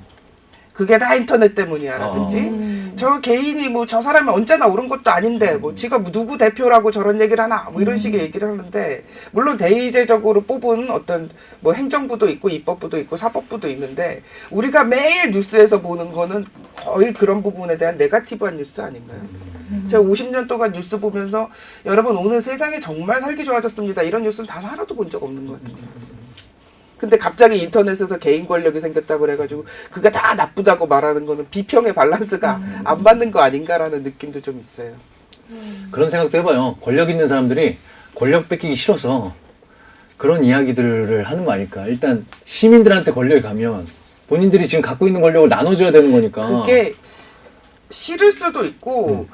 그게 다 인터넷 때문이야라든지 저 개인이 뭐 저 사람이 언제나 옳은 것도 아닌데 뭐 지가 누구 대표라고 저런 얘기를 하나 뭐 이런 식의 얘기를 하는데 물론 대의제적으로 뽑은 어떤 뭐 행정부도 있고 입법부도 있고 사법부도 있는데 우리가 매일 뉴스에서 보는 거는 거의 그런 부분에 대한 네거티브한 뉴스 아닌가요? 제가 50년 동안 뉴스 보면서 여러분 오늘 세상이 정말 살기 좋아졌습니다 이런 뉴스는 단 하나도 본 적 없는 것 같아요. 근데 갑자기 인터넷에서 개인 권력이 생겼다고 그래가지고 그게 다 나쁘다고 말하는 거는 비평의 밸런스가 안 맞는 거 아닌가라는 느낌도 좀 있어요. 그런 생각도 해봐요. 권력 있는 사람들이 권력 뺏기기 싫어서 그런 이야기들을 하는 거 아닐까. 일단 시민들한테 권력이 가면 본인들이 지금 갖고 있는 권력을 나눠줘야 되는 거니까. 그게 싫을 수도 있고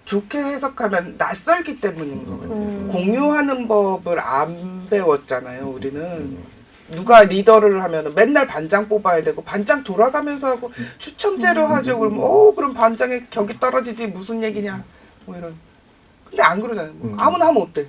좋게 해석하면 낯설기 때문인 것 같아요. 공유하는 법을 안 배웠잖아요, 우리는. 누가 리더를 하면 맨날 반장 뽑아야 되고 반장 돌아가면서 하고 추첨제로 하죠. 그럼 그럼 반장의 격이 떨어지지 무슨 얘기냐 뭐 이런. 근데 안 그러잖아요. 아무나 하면 어때?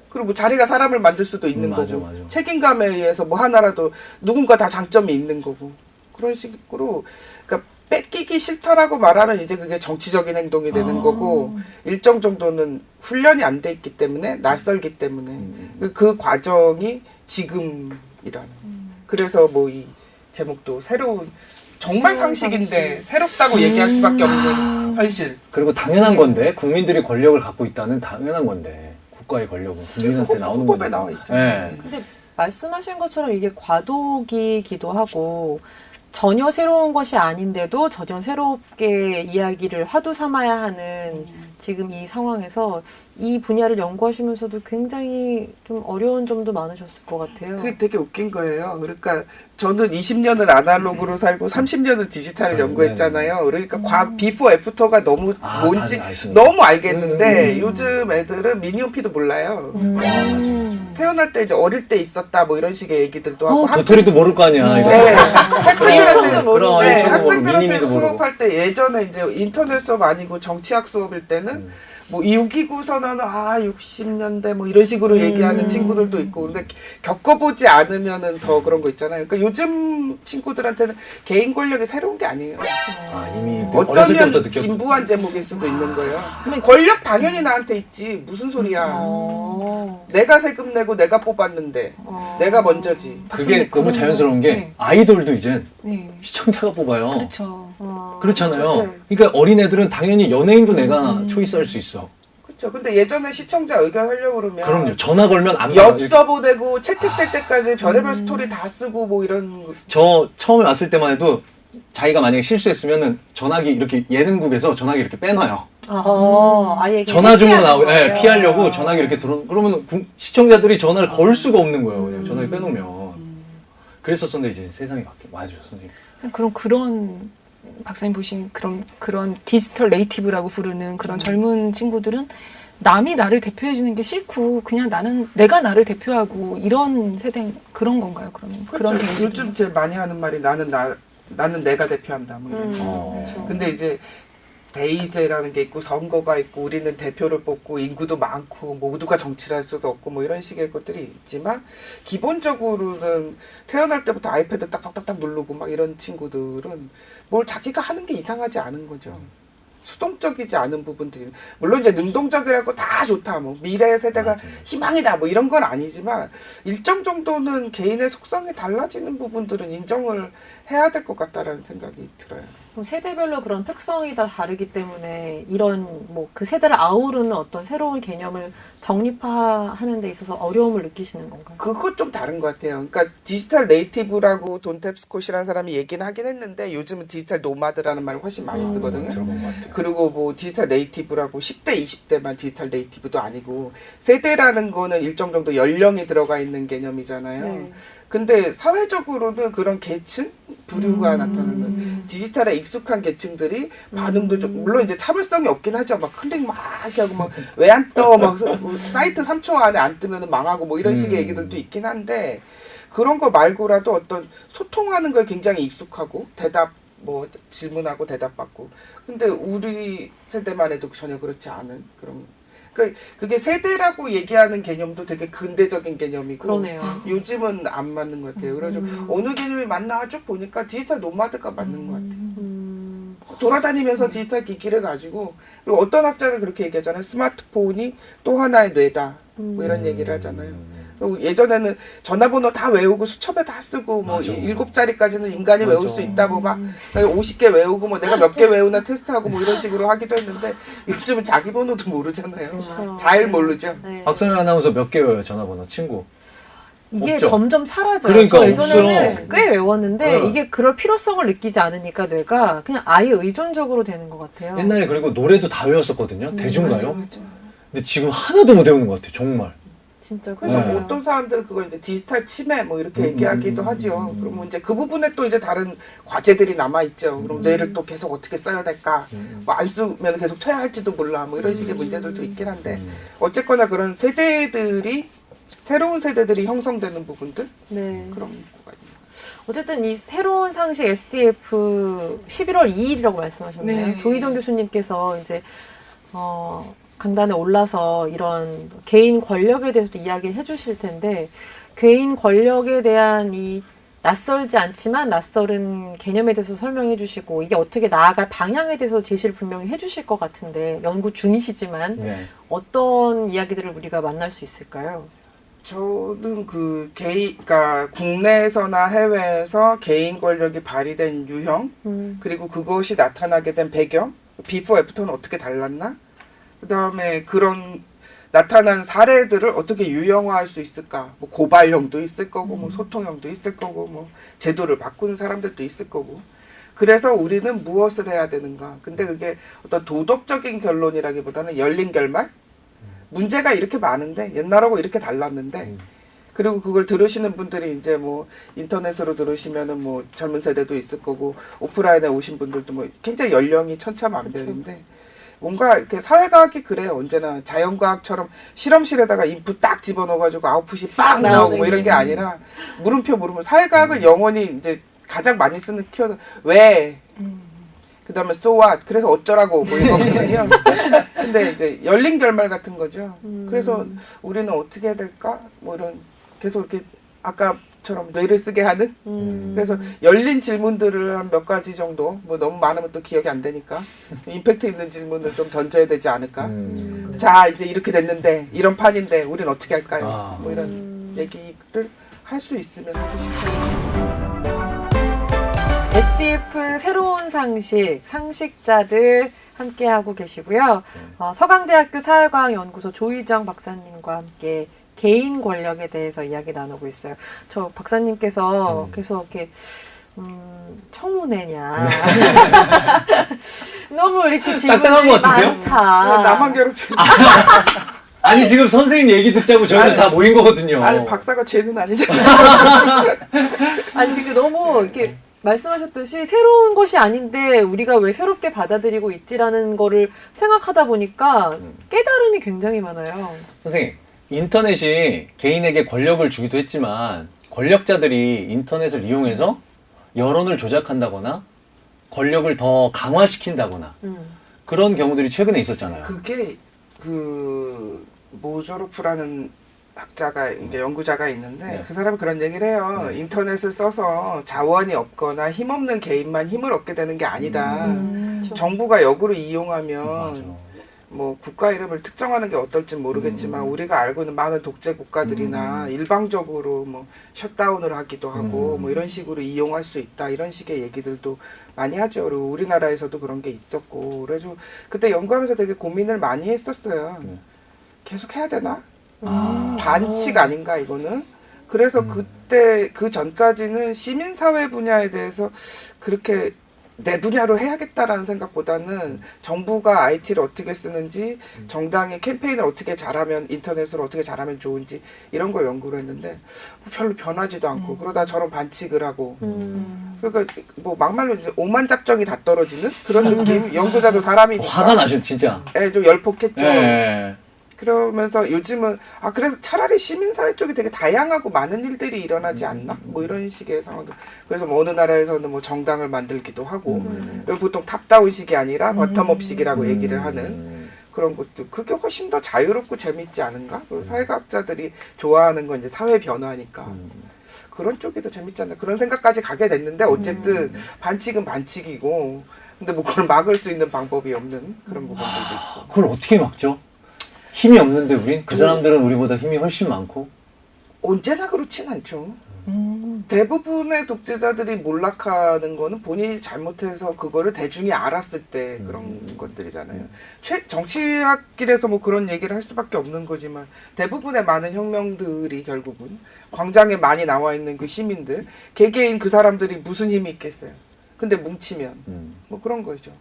그리고 뭐 자리가 사람을 만들 수도 있는 맞아, 거고 맞아. 책임감에 의해서 뭐 하나라도 누군가 다 장점이 있는 거고 그런 식으로 그러니까 뺏기기 싫다라고 말하면 이제 그게 정치적인 행동이 되는 거고 일정 정도는 훈련이 안 돼 있기 때문에 낯설기 때문에 그 과정이 지금이라는 그래서 뭐 이 제목도 새로운 정말 상식인데 새롭다고 얘기할 수밖에 없는 현실. 그리고 당연한 건데 국민들이 권력을 갖고 있다는 당연한 건데 국가의 권력은 국민한테 나오는 헌법에 거니까. 나와 있잖아요. 네. 근데 말씀하신 것처럼 이게 과도기기도 하고 전혀 새로운 것이 아닌데도 전혀 새롭게 이야기를 화두 삼아야 하는 지금 이 상황에서 이 분야를 연구하시면서도 굉장히 좀 어려운 점도 많으셨을 것 같아요. 그게 되게 웃긴 거예요. 그러니까 저는 20년을 아날로그로 살고 30년을 디지털을 연구했잖아요. 그러니까 비포 애프터가 너무 뭔지 다들 아시네. 너무 알겠는데 요즘 애들은 미니홈피도 몰라요. 태어날 때 이제 어릴 때 있었다 뭐 이런 식의 얘기들도 하고 도토리도 모를 거 아니야. 이거. 네, 일초도 모르고. 학생들한테 미니미도 모르고. 수업할 때 예전에 이제 인터넷 수업 아니고 정치학 수업일 때는 뭐 6.29 선언은 60년대 뭐 이런 식으로 얘기하는 친구들도 있고 근데 겪어보지 않으면은 더 그런 거 있잖아요. 그러니까 요즘 친구들한테는 개인 권력이 새로운 게 아니에요. 이미 어렸을 때부터 어쩌면 느꼈고. 진부한 제목일 수도 있는 거예요. 권력 당연히 나한테 있지 무슨 소리야. 내가 세금 내고 내가 뽑았는데 내가 먼저지. 그게 너무 그런 자연스러운 거. 게 네. 아이돌도 이젠 네. 시청자가 뽑아요. 그렇죠. 그렇잖아요. 네. 그러니까 어린애들은 당연히 연예인도 내가 초이스할 수 있어. 그렇죠. 근데 예전에 시청자 의견 하려고 그러면 그럼요. 전화 걸면 안 받아요. 엽서 보내고 채택될 때까지 별의별 스토리 다 쓰고 뭐 이런 거. 저 처음에 왔을 때만 해도 자기가 만약에 실수했으면 전화기 이렇게 예능국에서 전화기 이렇게 빼놔요. 아예 전화 중으로 나오고 거예요. 피하려고 전화기 이렇게 들어 그러면 시청자들이 전화를 걸 수가 없는 거예요. 그냥 전화기 빼놓으면. 그랬었는데 이제 세상이 바뀌어. 맞아요, 선생님. 그런 박사님 보신 그런 디지털 네이티브라고 부르는 그런 젊은 친구들은 남이 나를 대표해 주는 게 싫고 그냥 내가 나를 대표하고 이런 세대 그런 건가요? 그러면 그런 그렇죠. 게 요즘 제일 많이 하는 말이 나는 내가 대표한다. 뭐 이런 거. 그렇죠. 근데 이제 대의제라는 게 있고 선거가 있고 우리는 대표를 뽑고 인구도 많고 모두가 정치를 할 수도 없고 뭐 이런 식의 것들이 있지만 기본적으로는 태어날 때부터 아이패드 딱딱딱딱 누르고 막 이런 친구들은 뭘 자기가 하는 게 이상하지 않은 거죠. 수동적이지 않은 부분들이 물론 이제 능동적이라고 다 좋다 뭐 미래 세대가 맞아요. 희망이다 뭐 이런 건 아니지만 일정 정도는 개인의 속성이 달라지는 부분들은 인정을 해야 될 것 같다라는 생각이 들어요. 그럼 세대별로 그런 특성이 다 다르기 때문에 이런 뭐 그 세대를 아우르는 어떤 새로운 개념을 정립하는 데 있어서 어려움을 느끼시는 건가요? 그거 좀 다른 것 같아요. 그러니까 디지털 네이티브라고 돈 탭스콧이라는 사람이 얘기는 하긴 했는데 요즘은 디지털 노마드라는 말을 훨씬 많이 쓰거든요. 들어본 것 같아요. 그리고 뭐 디지털 네이티브라고 10대, 20대만 디지털 네이티브도 아니고 세대라는 거는 일정 정도 연령이 들어가 있는 개념이잖아요. 네. 근데 사회적으로는 그런 계층 부류가 나타나는 거예요. 디지털에 익숙한 계층들이 반응도 좀 물론 이제 참을성이 없긴 하죠. 막 클릭 막 이렇게 하고 막 왜 안 떠? 막 사이트 3초 안에 안 뜨면 망하고 뭐 이런 식의 얘기들도 있긴 한데 그런 거 말고라도 어떤 소통하는 거에 굉장히 익숙하고 대답 뭐 질문하고 대답받고 근데 우리 세대만 해도 전혀 그렇지 않은 그런 그게 세대라고 얘기하는 개념도 되게 근대적인 개념이고 그러네요. 요즘은 안 맞는 것 같아요. 그래서 어느 개념이 맞나 쭉 보니까 디지털 노마드가 맞는 것 같아요. 돌아다니면서 디지털 기기를 가지고 그리고 어떤 학자는 그렇게 얘기하잖아요. 스마트폰이 또 하나의 뇌다. 뭐 이런 얘기를 하잖아요. 그리고 예전에는 전화번호 다 외우고 수첩에 다 쓰고 뭐 맞아. 7자리까지는 인간이 맞아. 외울 수 있다 뭐 막 50개 외우고 뭐 내가 몇 개 외우나 테스트하고 뭐 이런 식으로 하기도 했는데 요즘은 자기 번호도 모르잖아요. 그렇죠. 잘 모르죠. 네. 박선영 아나운서 몇 개예요 전화번호 친구? 이게 없죠? 점점 사라져요. 그러니까 저 예전에는 없어. 꽤 외웠는데 어. 이게 그럴 필요성을 느끼지 않으니까 뇌가 그냥 아예 의존적으로 되는 것 같아요. 옛날에 그리고 노래도 다 외웠었거든요. 대중가요. 맞아. 근데 지금 하나도 못 외우는 것 같아요. 정말. 진짜 그래서 네. 뭐 어떤 사람들은 그걸 이제 디지털 치매 뭐 이렇게 얘기하기도 하죠. 그러면 이제 그 부분에 또 이제 다른 과제들이 남아 있죠. 그럼 뇌를 또 계속 어떻게 써야 될까? 뭐 안 쓰면 계속 퇴화할지도 몰라. 뭐 이런 식의 문제들도 있긴 한데 어쨌거나 그런 세대들이 새로운 세대들이 형성되는 부분들 네. 그런 거가 있는 어쨌든 이 새로운 상식 SDF 11월 2일이라고 말씀하셨나요? 네. 조희정 교수님께서 이제 강단에 올라서 이런 개인 권력에 대해서도 이야기를 해주실 텐데 개인 권력에 대한 이 낯설지 않지만 낯설은 개념에 대해서 설명해 주시고 이게 어떻게 나아갈 방향에 대해서 제시를 분명히 해주실 것 같은데 연구 중이시지만 네. 어떤 이야기들을 우리가 만날 수 있을까요? 저는 그러니까 국내에서나 해외에서 개인 권력이 발휘된 유형 그리고 그것이 나타나게 된 배경, 비포 애프터는 어떻게 달랐나? 그다음에 그런 나타난 사례들을 어떻게 유형화할 수 있을까? 뭐 고발형도 있을 거고, 뭐 소통형도 있을 거고, 뭐 제도를 바꾸는 사람들도 있을 거고. 그래서 우리는 무엇을 해야 되는가? 근데 그게 어떤 도덕적인 결론이라기보다는 열린 결말? 문제가 이렇게 많은데 옛날하고 이렇게 달랐는데 그리고 그걸 들으시는 분들이 이제 뭐 인터넷으로 들으시면은 뭐 젊은 세대도 있을 거고 오프라인에 오신 분들도 뭐 굉장히 연령이 천차만별인데 뭔가 이렇게 사회과학이 그래요. 언제나 자연과학처럼 실험실에다가 인풋 딱 집어넣어가지고 아웃풋이 빵 나오고 뭐 이런 게 아니라 물음표 사회과학은 영원히 이제 가장 많이 쓰는 키워드 왜 그다음에 so what 그래서 어쩌라고 뭐 이거거든요. 근데 이제 열린 결말 같은 거죠. 그래서 우리는 어떻게 해야 될까? 뭐 이런 계속 이렇게 아까처럼 뇌를 쓰게 하는 그래서 열린 질문들을 한 몇 가지 정도 뭐 너무 많으면 또 기억이 안 되니까 임팩트 있는 질문을 좀 던져야 되지 않을까? 자 이제 이렇게 됐는데 이런 판인데 우린 어떻게 할까요? 뭐 이런 얘기를 할 수 있으면 하고 싶어요. SDF 새로운 상식자들 함께하고 계시고요. 서강대학교 사회과학연구소 조희정 박사님과 함께 개인 권력에 대해서 이야기 나누고 있어요. 저 박사님께서 계속 이렇게 청문회냐 너무 이렇게 딱딱한 것 질문이 같으세요? 많다. 나만 괴롭히는. 아니 지금 선생님 얘기 듣자고 저희는 아니, 다 모인 거거든요. 아니 박사가 죄는 아니잖아요. 아니 근데 너무 이렇게 말씀하셨듯이 새로운 것이 아닌데 우리가 왜 새롭게 받아들이고 있지라는 거를 생각하다 보니까 깨달음이 굉장히 많아요. 선생님, 인터넷이 개인에게 권력을 주기도 했지만 권력자들이 인터넷을 이용해서 여론을 조작한다거나 권력을 더 강화시킨다거나 그런 경우들이 최근에 있었잖아요. 그게 그 모조로프라는 학자가 이제 연구자가 있는데 네. 그 사람이 그런 얘기를 해요. 인터넷을 써서 자원이 없거나 힘없는 개인만 힘을 얻게 되는 게 아니다. 정부가 역으로 이용하면 맞아. 뭐 국가 이름을 특정하는 게 어떨지 모르겠지만 우리가 알고 있는 많은 독재 국가들이나 일방적으로 뭐 셧다운을 하기도 하고 뭐 이런 식으로 이용할 수 있다 이런 식의 얘기들도 많이 하죠. 그리고 우리나라에서도 그런 게 있었고 그래서 그때 연구하면서 되게 고민을 많이 했었어요. 계속 해야 되나? 반칙 아닌가 이거는? 그래서 그때 그 전까지는 시민사회 분야에 대해서 그렇게 내 분야로 해야겠다라는 생각보다는 정부가 IT를 어떻게 쓰는지 정당의 캠페인을 어떻게 잘하면 인터넷을 어떻게 잘하면 좋은지 이런 걸 연구를 했는데 별로 변하지도 않고 그러다 저런 반칙을 하고 그러니까 뭐 막말로 이제 오만잡정이 다 떨어지는 그런 느낌. 연구자도 사람이니까 화가 나죠, 진짜. 좀 열폭했죠. 네. 그러면서 요즘은 그래서 차라리 시민사회 쪽이 되게 다양하고 많은 일들이 일어나지 않나? 뭐 이런 식의 상황들. 그래서 뭐 어느 나라에서는 뭐 정당을 만들기도 하고 여기 보통 탑다운식이 아니라 버텀업식이라고 얘기를 하는 그런 것도 그게 훨씬 더 자유롭고 재밌지 않은가? 그리고 사회과학자들이 좋아하는 건 이제 사회 변화니까 그런 쪽이 더 재밌지 않나? 그런 생각까지 가게 됐는데 어쨌든 반칙은 반칙이고 근데 뭐 그걸 막을 수 있는 방법이 없는 그런 부분들도 있고. 그걸 어떻게 막죠? 힘이 없는데 우린? 그 사람들은 우리보다 힘이 훨씬 많고? 언제나 그렇진 않죠. 대부분의 독재자들이 몰락하는 거는 본인이 잘못해서 그거를 대중이 알았을 때 그런 것들이잖아요. 정치학길에서 뭐 그런 얘기를 할 수밖에 없는 거지만 대부분의 많은 혁명들이 결국은 광장에 많이 나와 있는 그 시민들, 개개인 그 사람들이 무슨 힘이 있겠어요. 근데 뭉치면 뭐 그런 거죠.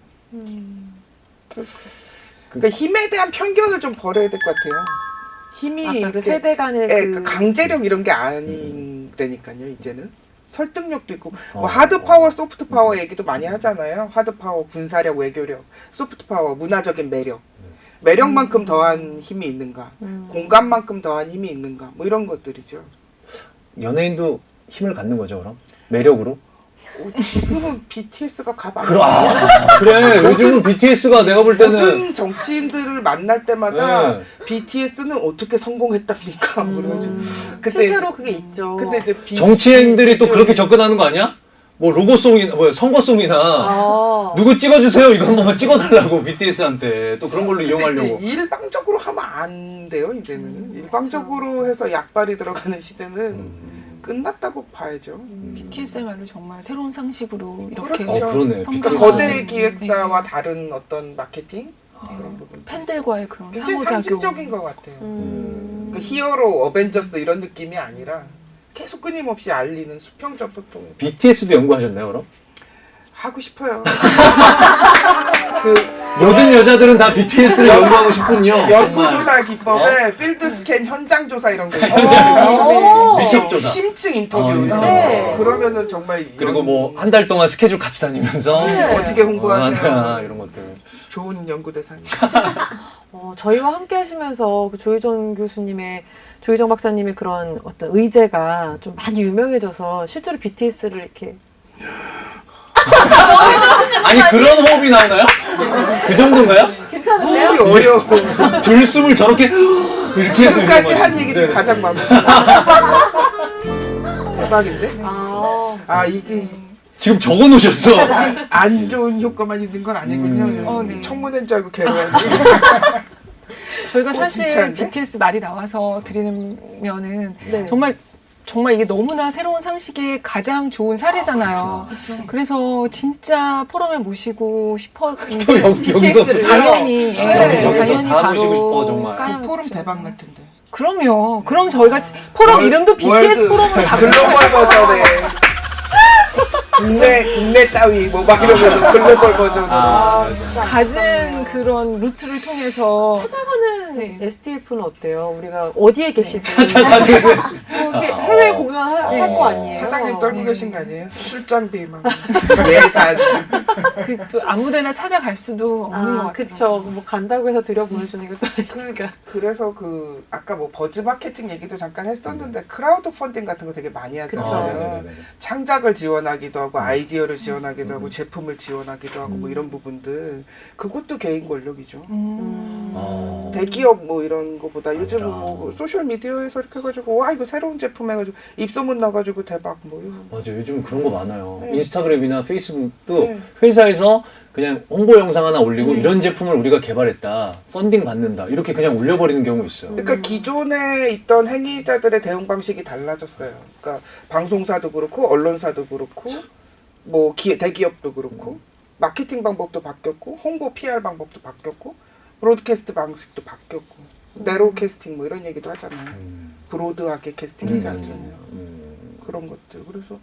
그러니까 힘에 대한 편견을 좀 버려야 될 것 같아요. 힘이 아까 그 이렇게 세대 간의 그 강제력 이런 게 아니라니까요. 이제는 설득력도 있고 뭐 하드 파워, 소프트 파워 얘기도 많이 하잖아요. 하드 파워, 군사력, 외교력, 소프트 파워, 문화적인 매력. 매력만큼 더한 힘이 있는가? 공감만큼 더한 힘이 있는가? 뭐 이런 것들이죠. 연예인도 힘을 갖는 거죠, 그럼? 매력으로? 지금은 BTS가 갑 그래, 요즘은 BTS가 내가 볼 때는 모든 정치인들을 만날 때마다 BTS는 어떻게 성공했답니까? 그래가지고 실제로 그게 있죠. 근데 이제 정치인들이 또 그렇게 접근하는 거 아니야? 뭐 로고송이나 뭐 선거송이나 누구 찍어주세요 이거 한 번만 찍어달라고 BTS한테 또 그런 걸로 이용하려고. 일방적으로 하면 안 돼요 이제는. 일방적으로 해서 약발이 들어가는 시대는 끝났다고 봐야죠. BTS야말로 정말 새로운 상식으로 이렇게 그렇죠. 그러네. 그러니까 성장하는 거대 기획사와 다른 어떤 마케팅 그런 부분. 팬들과의 그런 굉장히 상호작용. 상징적인 것 같아요. 그 히어로, 어벤져스 이런 느낌이 아니라 계속 끊임없이 알리는 수평적 소통. BTS도 연구하셨나요, 그럼? 하고 싶어요. 모든 여자들은 다 BTS를 연구하고 싶군요. 연구조사 기법에 필드 스캔, 현장 조사 이런 거. 미적 조사. 심층 인터뷰. 네. 그러면은 정말 그리고 뭐 한 달 동안 스케줄 같이 다니면서 어떻게 홍보하세요? 이런 것들. 좋은 연구 대상이. 저희와 함께 하시면서 그 조희정 박사님의 그런 어떤 의제가 좀 많이 유명해져서 실제로 BTS를 이렇게 아니 그런 호흡이 나오나요? 그 정도인가요? 괜찮으세요? 어려워. 들숨을 저렇게 이렇게 지금까지 해서 한 얘기 중에 네. 가장 마음에 대박인데? 이게 지금 적어 놓으셨어. 안 좋은 효과만 있는 건 아니군요. 네. 청문회인 줄 알고 괴로워하지. 저희가 사실 귀찮은데? BTS 말이 나와서 드리면은 네. 정말 정말 이게 너무나 새로운 상식의 가장 좋은 사례잖아요. 그래서 진짜 포럼에 모시고 싶었는데 또 여기서 BTS를 당연히 여기서 당연히 다 모시고 바로 싶어, 정말. 까였죠. 포럼 대박 날 텐데. 그럼요. 그럼 저희가 포럼 월- 이름도 BTS 월드 포럼으로 다 글로벌 버전에 국내 따위 뭐 막 이러면서 글로벌 버전으로. 진짜 가진 안타깝네요. 그런 루트를 통해서 찾아가는 네. STF는 어때요? 우리가 어디에 계시든 찾아가는 뭐 이렇게 해외 공연할 거 아니에요? 사장님 떨고 계신 거 아니에요? 출장비 막 예산. 또 아무데나 찾아갈 수도 없는 것 같아요. 그쵸. 뭐 간다고 해서 들여 보내주는 것도 아니니까. 그래서 그 아까 뭐 버즈 마케팅 얘기도 잠깐 했었는데 크라우드 펀딩 같은 거 되게 많이 하잖아요. 창작을 지원하기도 하고 아이디어를 지원하기도 하고 제품을 지원하기도 하고 뭐 이런 부분들 그것도 개인 권력이죠. 대기업 뭐 이런 거보다 요즘은 뭐 소셜 미디어에서 이렇게 해가지고 와 이거 새로운 제품 해가지고 입소문 나가지고 대박 뭐 이런. 맞아, 요즘 그런 거 많아요. 네. 인스타그램이나 페이스북도 네. 회사에서 그냥 홍보 영상 하나 올리고 이런 제품을 우리가 개발했다, 펀딩 받는다 이렇게 그냥 올려버리는 경우 있어요. 그러니까 기존에 있던 행위자들의 대응 방식이 달라졌어요. 그러니까 방송사도 그렇고 언론사도 그렇고 뭐 대기업도 그렇고 마케팅 방법도 바뀌었고 홍보 PR 방법도 바뀌었고 브로드캐스트 방식도 바뀌었고 내로 캐스팅 뭐 이런 얘기도 하잖아요. 브로드하게 캐스팅하지 않잖아요. 그런 것들. 그래서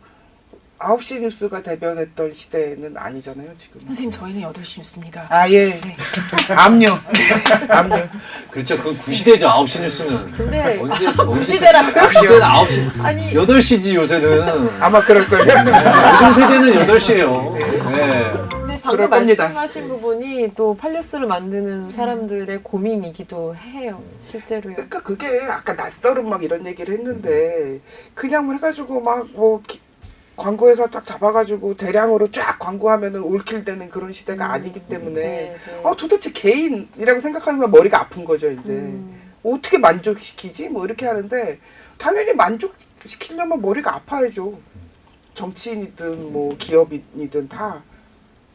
9시 뉴스가 대변했던 시대는 아니잖아요, 지금. 선생님 저희는 8시 뉴스입니다. 아, 예. 압류. 압류. 그렇죠. 그 구시대죠. 9시 뉴스는. 근데 구시대라. 구시대는 9시. 아니 8시지 요새는. 아마 그럴걸요. 요즘 세대는 8시예요. 네. 근데 그럴 방금 겁니다. 말씀하신 부분이 또 팔뉴스를 만드는 사람들의 고민이기도 해요. 실제로요. 그러니까 그게 아까 낯설은 막 이런 얘기를 했는데 그냥 해가지고 막 뭐 광고회사 딱 잡아가지고 대량으로 쫙 광고하면은 올킬되는 그런 시대가 아니기 때문에 네, 네. 도대체 개인이라고 생각하는 건 머리가 아픈 거죠 이제. 어떻게 만족시키지? 뭐 이렇게 하는데 당연히 만족시키려면 머리가 아파야죠. 정치인이든 뭐 기업인이든 다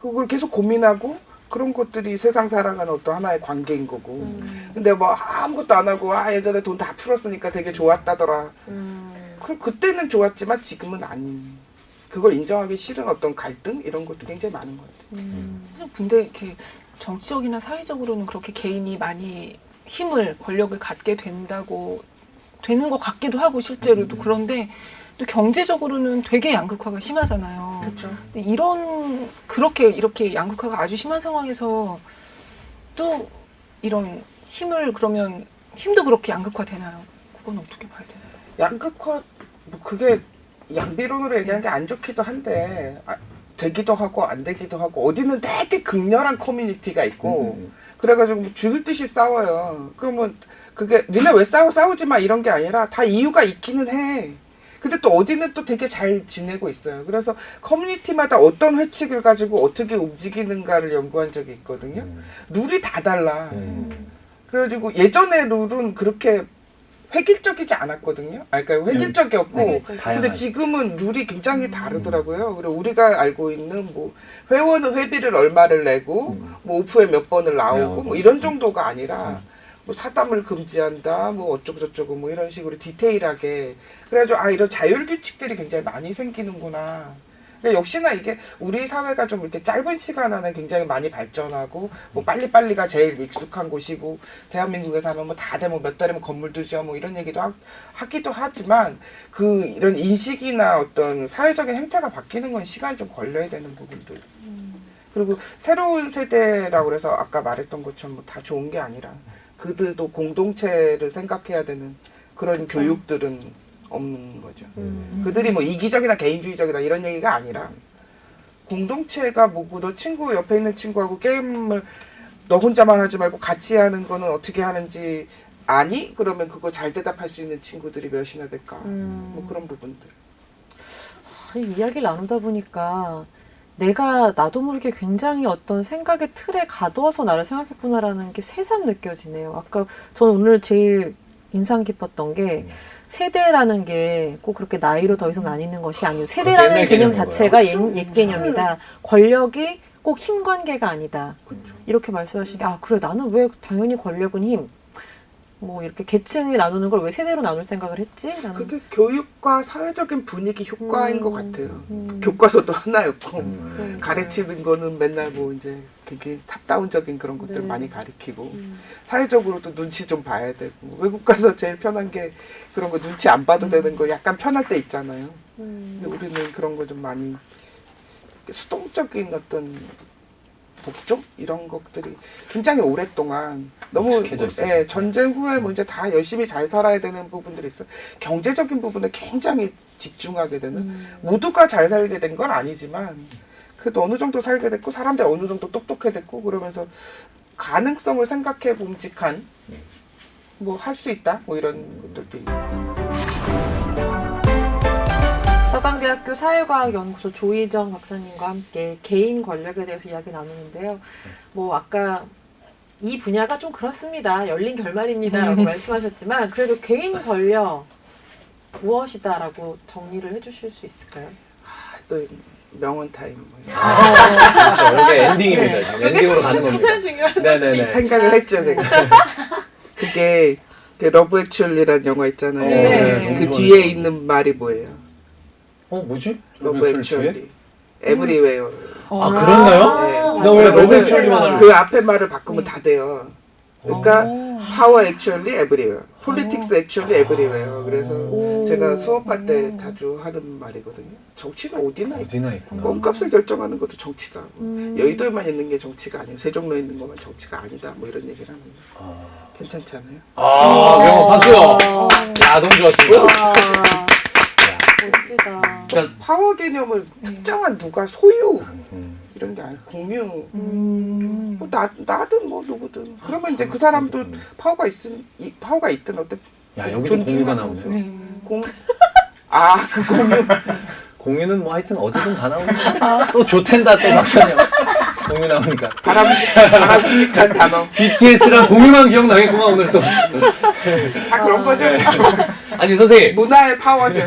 그걸 계속 고민하고 그런 것들이 세상 살아가는 어떤 하나의 관계인 거고. 근데 뭐 아무것도 안 하고 예전에 돈 다 풀었으니까 되게 좋았다더라. 그럼 그때는 좋았지만 지금은 아닌. 그걸 인정하기 싫은 어떤 갈등 이런 것도 굉장히 많은 것 같아요. 근데 이렇게 정치적이나 사회적으로는 그렇게 개인이 많이 힘을 권력을 갖게 되는 것 같기도 하고 실제로도 그런데 또 경제적으로는 되게 양극화가 심하잖아요. 그렇죠. 근데 이렇게 양극화가 아주 심한 상황에서 또 이런 그러면 힘도 그렇게 양극화 되나요? 그건 어떻게 봐야 되나요? 양극화 뭐 그게 양비론으로 얘기하는 게 안 좋기도 한데 되기도 하고 안 되기도 하고 어디는 되게 극렬한 커뮤니티가 있고 그래가지고 뭐 죽을 듯이 싸워요. 그러면 그게 니네 왜 싸우지 마 이런 게 아니라 다 이유가 있기는 해. 근데 또 어디는 또 되게 잘 지내고 있어요. 그래서 커뮤니티마다 어떤 회칙을 가지고 어떻게 움직이는가를 연구한 적이 있거든요. 룰이 다 달라. 그래가지고 예전에 룰은 그렇게 획일적이지 않았거든요. 그러니까 획일적이었고, 근데 지금은 룰이 굉장히 다르더라고요. 그리고 우리가 알고 있는 뭐 회원은 회비를 얼마를 내고, 뭐 오프에 몇 번을 나오고, 뭐 이런 정도가 아니라 뭐 사담을 금지한다, 뭐 어쩌고 저쩌고 뭐 이런 식으로 디테일하게 그래가지고 이런 자율 규칙들이 굉장히 많이 생기는구나. 그러니까 역시나 이게 우리 사회가 좀 이렇게 짧은 시간 안에 굉장히 많이 발전하고 뭐 빨리빨리가 제일 익숙한 곳이고 대한민국에서 하면 뭐 다 되면 몇 달이면 건물도 지어 뭐 이런 얘기도 하기도 하지만 그 이런 인식이나 어떤 사회적인 행태가 바뀌는 건 시간이 좀 걸려야 되는 부분들. 그리고 새로운 세대라고 그래서 아까 말했던 것처럼 뭐 다 좋은 게 아니라 그들도 공동체를 생각해야 되는 그런 교육들은 없는 거죠. 그들이 뭐 이기적이나 개인주의적이다 이런 얘기가 아니라 공동체가 뭐고 너 친구 옆에 있는 친구하고 게임을 너 혼자만 하지 말고 같이 하는 거는 어떻게 하는지 아니? 그러면 그거 잘 대답할 수 있는 친구들이 몇이나 될까? 뭐 그런 부분들. 이 이야기를 나누다 보니까 내가 나도 모르게 굉장히 어떤 생각의 틀에 가두어서 나를 생각했구나라는 게 새삼 느껴지네요. 아까 저는 오늘 제일 인상 깊었던 게 세대라는 게 꼭 그렇게 나이로 더 이상 나뉘는 것이 아니고 세대라는 옛날 개념 개념인 자체가 거야. 옛 개념이다. 권력이 꼭 힘 관계가 아니다. 이렇게 말씀하시는 게 그래 나는 왜 당연히 권력은 힘. 뭐 이렇게 계층이 나누는 걸 왜 세대로 나눌 생각을 했지? 나는. 그게 교육과 사회적인 분위기 효과인 것 같아요. 교과서도 하나였고 가르치는 거는 맨날 뭐 이제 굉장히 탑다운적인 그런 것들 네. 많이 가르치고 사회적으로도 눈치 좀 봐야 되고 외국 가서 제일 편한 게 그런 거 눈치 안 봐도 되는 거 약간 편할 때 있잖아요. 근데 우리는 그런 거 좀 많이 수동적인 어떤 복종 이런 것들이 굉장히 오랫동안 너무 익숙해져 있어서. 예, 전쟁 후에 뭐 이제 다 열심히 잘 살아야 되는 부분들이 있어요. 경제적인 부분에 굉장히 집중하게 되는 모두가 잘 살게 된 건 아니지만 그래도 어느 정도 살게 됐고 사람들이 어느 정도 똑똑해졌고 그러면서 가능성을 생각해 봄직한 뭐 할 수 있다 뭐 이런 것들도 있고. 서강대학교 사회과학연구소 조희정 박사님과 함께 개인 권력에 대해서 이야기 나누는데요. 뭐 아까 이 분야가 좀 그렇습니다. 열린 결말입니다라고 말씀하셨지만 그래도 개인 권력 무엇이다라고 정리를 해주실 수 있을까요? 또 명언 타임 뭐 그렇죠. 이게 엔딩입니다. 지금 엔딩으로 가는 겁니다. 가장 중요한 네네네. 것이 생각을 했죠 제가. 그게 그 러브 액츄얼리라는 영화 있잖아요. 네. 그 뒤에 있는 말이 뭐예요? 뭐지? 러브 액츄얼리. 에브리웨어. 아, 그런가요? 네. 나 왜 러브 그러면은 액츄얼리만 알고? 그 앞에 말을 바꾸면 다 돼요. 그러니까 파워 액츄얼리 에브리웨어. 폴리틱스 액츄얼리 에브리웨어. 그래서 제가 수업할 때 자주 하는 말이거든요. 정치는 어디나 있고 어디나 있구나. 껌값을 결정하는 것도 정치다. 여의도에만 있는 게 정치가 아니에요. 세종로에 있는 것만 정치가 아니다. 뭐 이런 얘기를 하는 거. 괜찮지 않아요? 명언 박수요. 야, 너무 좋았습니다. 와, 멋지다. 그러니까 파워 개념을 특정한 누가 소유 이런 게 아니고 공유. 뭐 나든 뭐 누구든. 그러면 이제 그 사람도 파워가 있든 어떤 야, 여기도 공유가 나오네. 공. 그 공유. 공유는 뭐 하여튼 어디든 다 나오니까. 또 좋텐다 또 박사님. 공유 나오니까. 바람직한 단어. BTS랑 공유만 기억나겠구만 오늘 또. 다 그런 거죠. 아니 선생님 문화의 파워죠.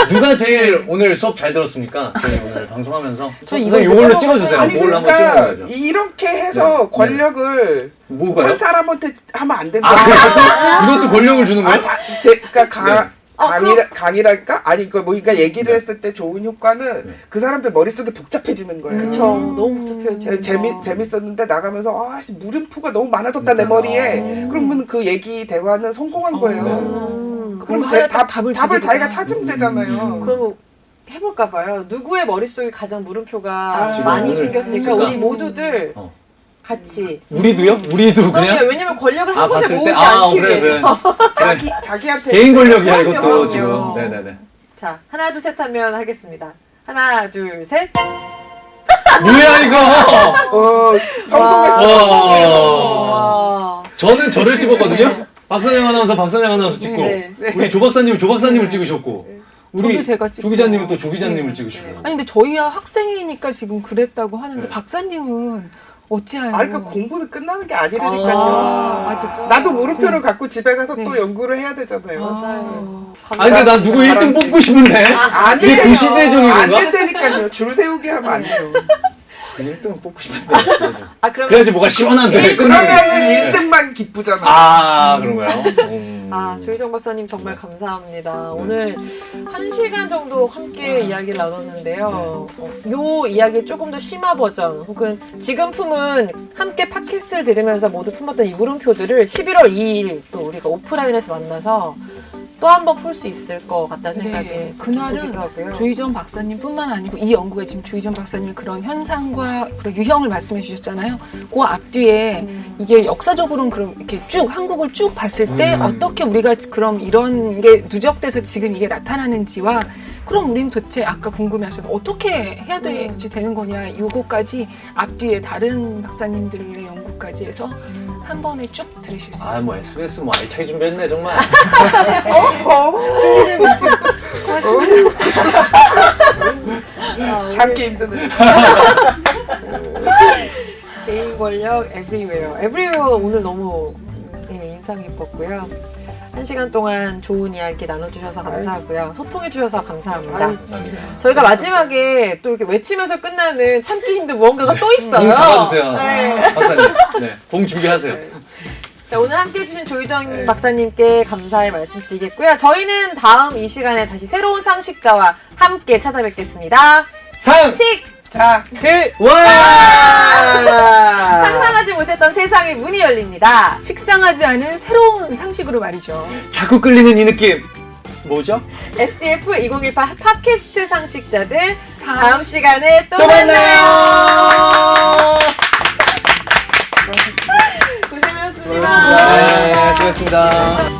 누가 제일 오늘 수업 잘 들었습니까? 저희 오늘 방송하면서. 저 이거 이제 이걸로 써먹어요. 찍어주세요. 아니 뭘 한번 그러니까 찍어야죠. 이렇게 해서 권력을 뭐가요? 한 사람한테 하면 안 된다. 이것도 권력을 주는 거예요? 그러니까 강의랄까? 아니 그러니까 얘기를 했을 때 좋은 효과는 그 사람들 머릿속에 복잡해지는 거예요. 그쵸. 너무 복잡해요, 지금. 재밌었는데 나가면서 아씨 물음표가 너무 많아졌다 내 머리에. 그러면 그 얘기 대화는 성공한 거예요. 그럼 하나 딱 답을 답을 자기가 찾으면 되잖아요. 그럼 해볼까 봐요. 누구의 머릿속에 가장 물음표가 지금 많이 오늘 생겼으니까 제가- 우리 모두들 어. 같이. 우리도요? 우리도 그냥? 그럼요. 왜냐면 권력을 한 곳에 봤을 모으지 때? 않기 그래, 위해서. 그래. 자기한테 개인 권력이야 그럼요, 이것도 그럼요. 지금. 네네네. 자, 하나, 둘, 셋 하면 하겠습니다. 하나, 둘, 셋. 뭐야 이거? 성공했어. 와. 저는 저를 찍었거든요. 박선영 아나운서 찍고 네. 우리 조 박사님을 찍으셨고 우리 저도 제가 찍고. 조 기자님은 또 조 기자님을 찍으시고. 아니 근데 저희야 학생이니까 지금 그랬다고 하는데 박사님은 어찌하여? 그러니까 공부는 끝나는 게 아니라니까요. 또- 나도 물음표를 갖고 집에 가서 네. 또 연구를 해야 되잖아요. 맞아요. 아니 근데 난 누구 1등 뽑고 싶은데 안 이게 돼요. 구시대적인 안 건가? 된다니까요. 줄 세우게 하면 안 돼요. 1등은 뽑고 싶은데 아, 그러면 그래야지 뭐가 시원한데 끝나게. 그러면은 1등만 기쁘잖아. 그런가요? 조희정 박사님 정말 감사합니다. 오늘 1시간 정도 함께 이야기를 나눴는데요. 요 이야기 조금 더 심화 버전 혹은 지금 품은 함께 팟캐스트를 들으면서 모두 품었던 이 물음표들을 11월 2일 또 우리가 오프라인에서 만나서 또 한 번 풀 수 있을 것 같다는 생각이 네, 그날은 들더라고요. 조희정 박사님뿐만 아니고 이 연구가 지금 조희정 박사님이 그런 현상과 그런 유형을 말씀해 주셨잖아요. 그 앞뒤에 이게 역사적으로는 그럼 이렇게 쭉 한국을 쭉 봤을 때 어떻게 우리가 그럼 이런 게 누적돼서 지금 이게 나타나는지와 그럼 우린 도대체 아까 궁금해하셔서 어떻게 해야 될지 되는 거냐 요거까지 앞뒤에 다른 박사님들의 연구까지 해서 한 번에 쭉 들으실 수 있습니다. 뭐 SBS 뭐 알차게 준비했네 정말. 준비된 멘트 참기 힘드네. 개인 권력 everywhere. everywhere 오늘 너무 인상 깊었고요. 1시간 동안 좋은 이야기 나눠주셔서 감사하고요. 소통해주셔서 감사합니다. 저희가 마지막에 또 이렇게 외치면서 끝나는 참기 힘든 무언가가 또 있어요. 봉 잡아주세요. 네. 박사님. 네, 봉 준비하세요. 자, 오늘 함께 해주신 조희정 박사님께 감사의 말씀 드리겠고요. 저희는 다음 이 시간에 다시 새로운 상식자와 함께 찾아뵙겠습니다. 상식! 자, 와! 상상하지 못했던 세상의 문이 열립니다. 식상하지 않은 새로운 상식으로 말이죠. 자꾸 끌리는 이 느낌. 뭐죠? SDF 2018 팟캐스트 상식자들 다음 시간에 또 또 만나요! 고생하셨습니다. 네, 수고하셨습니다.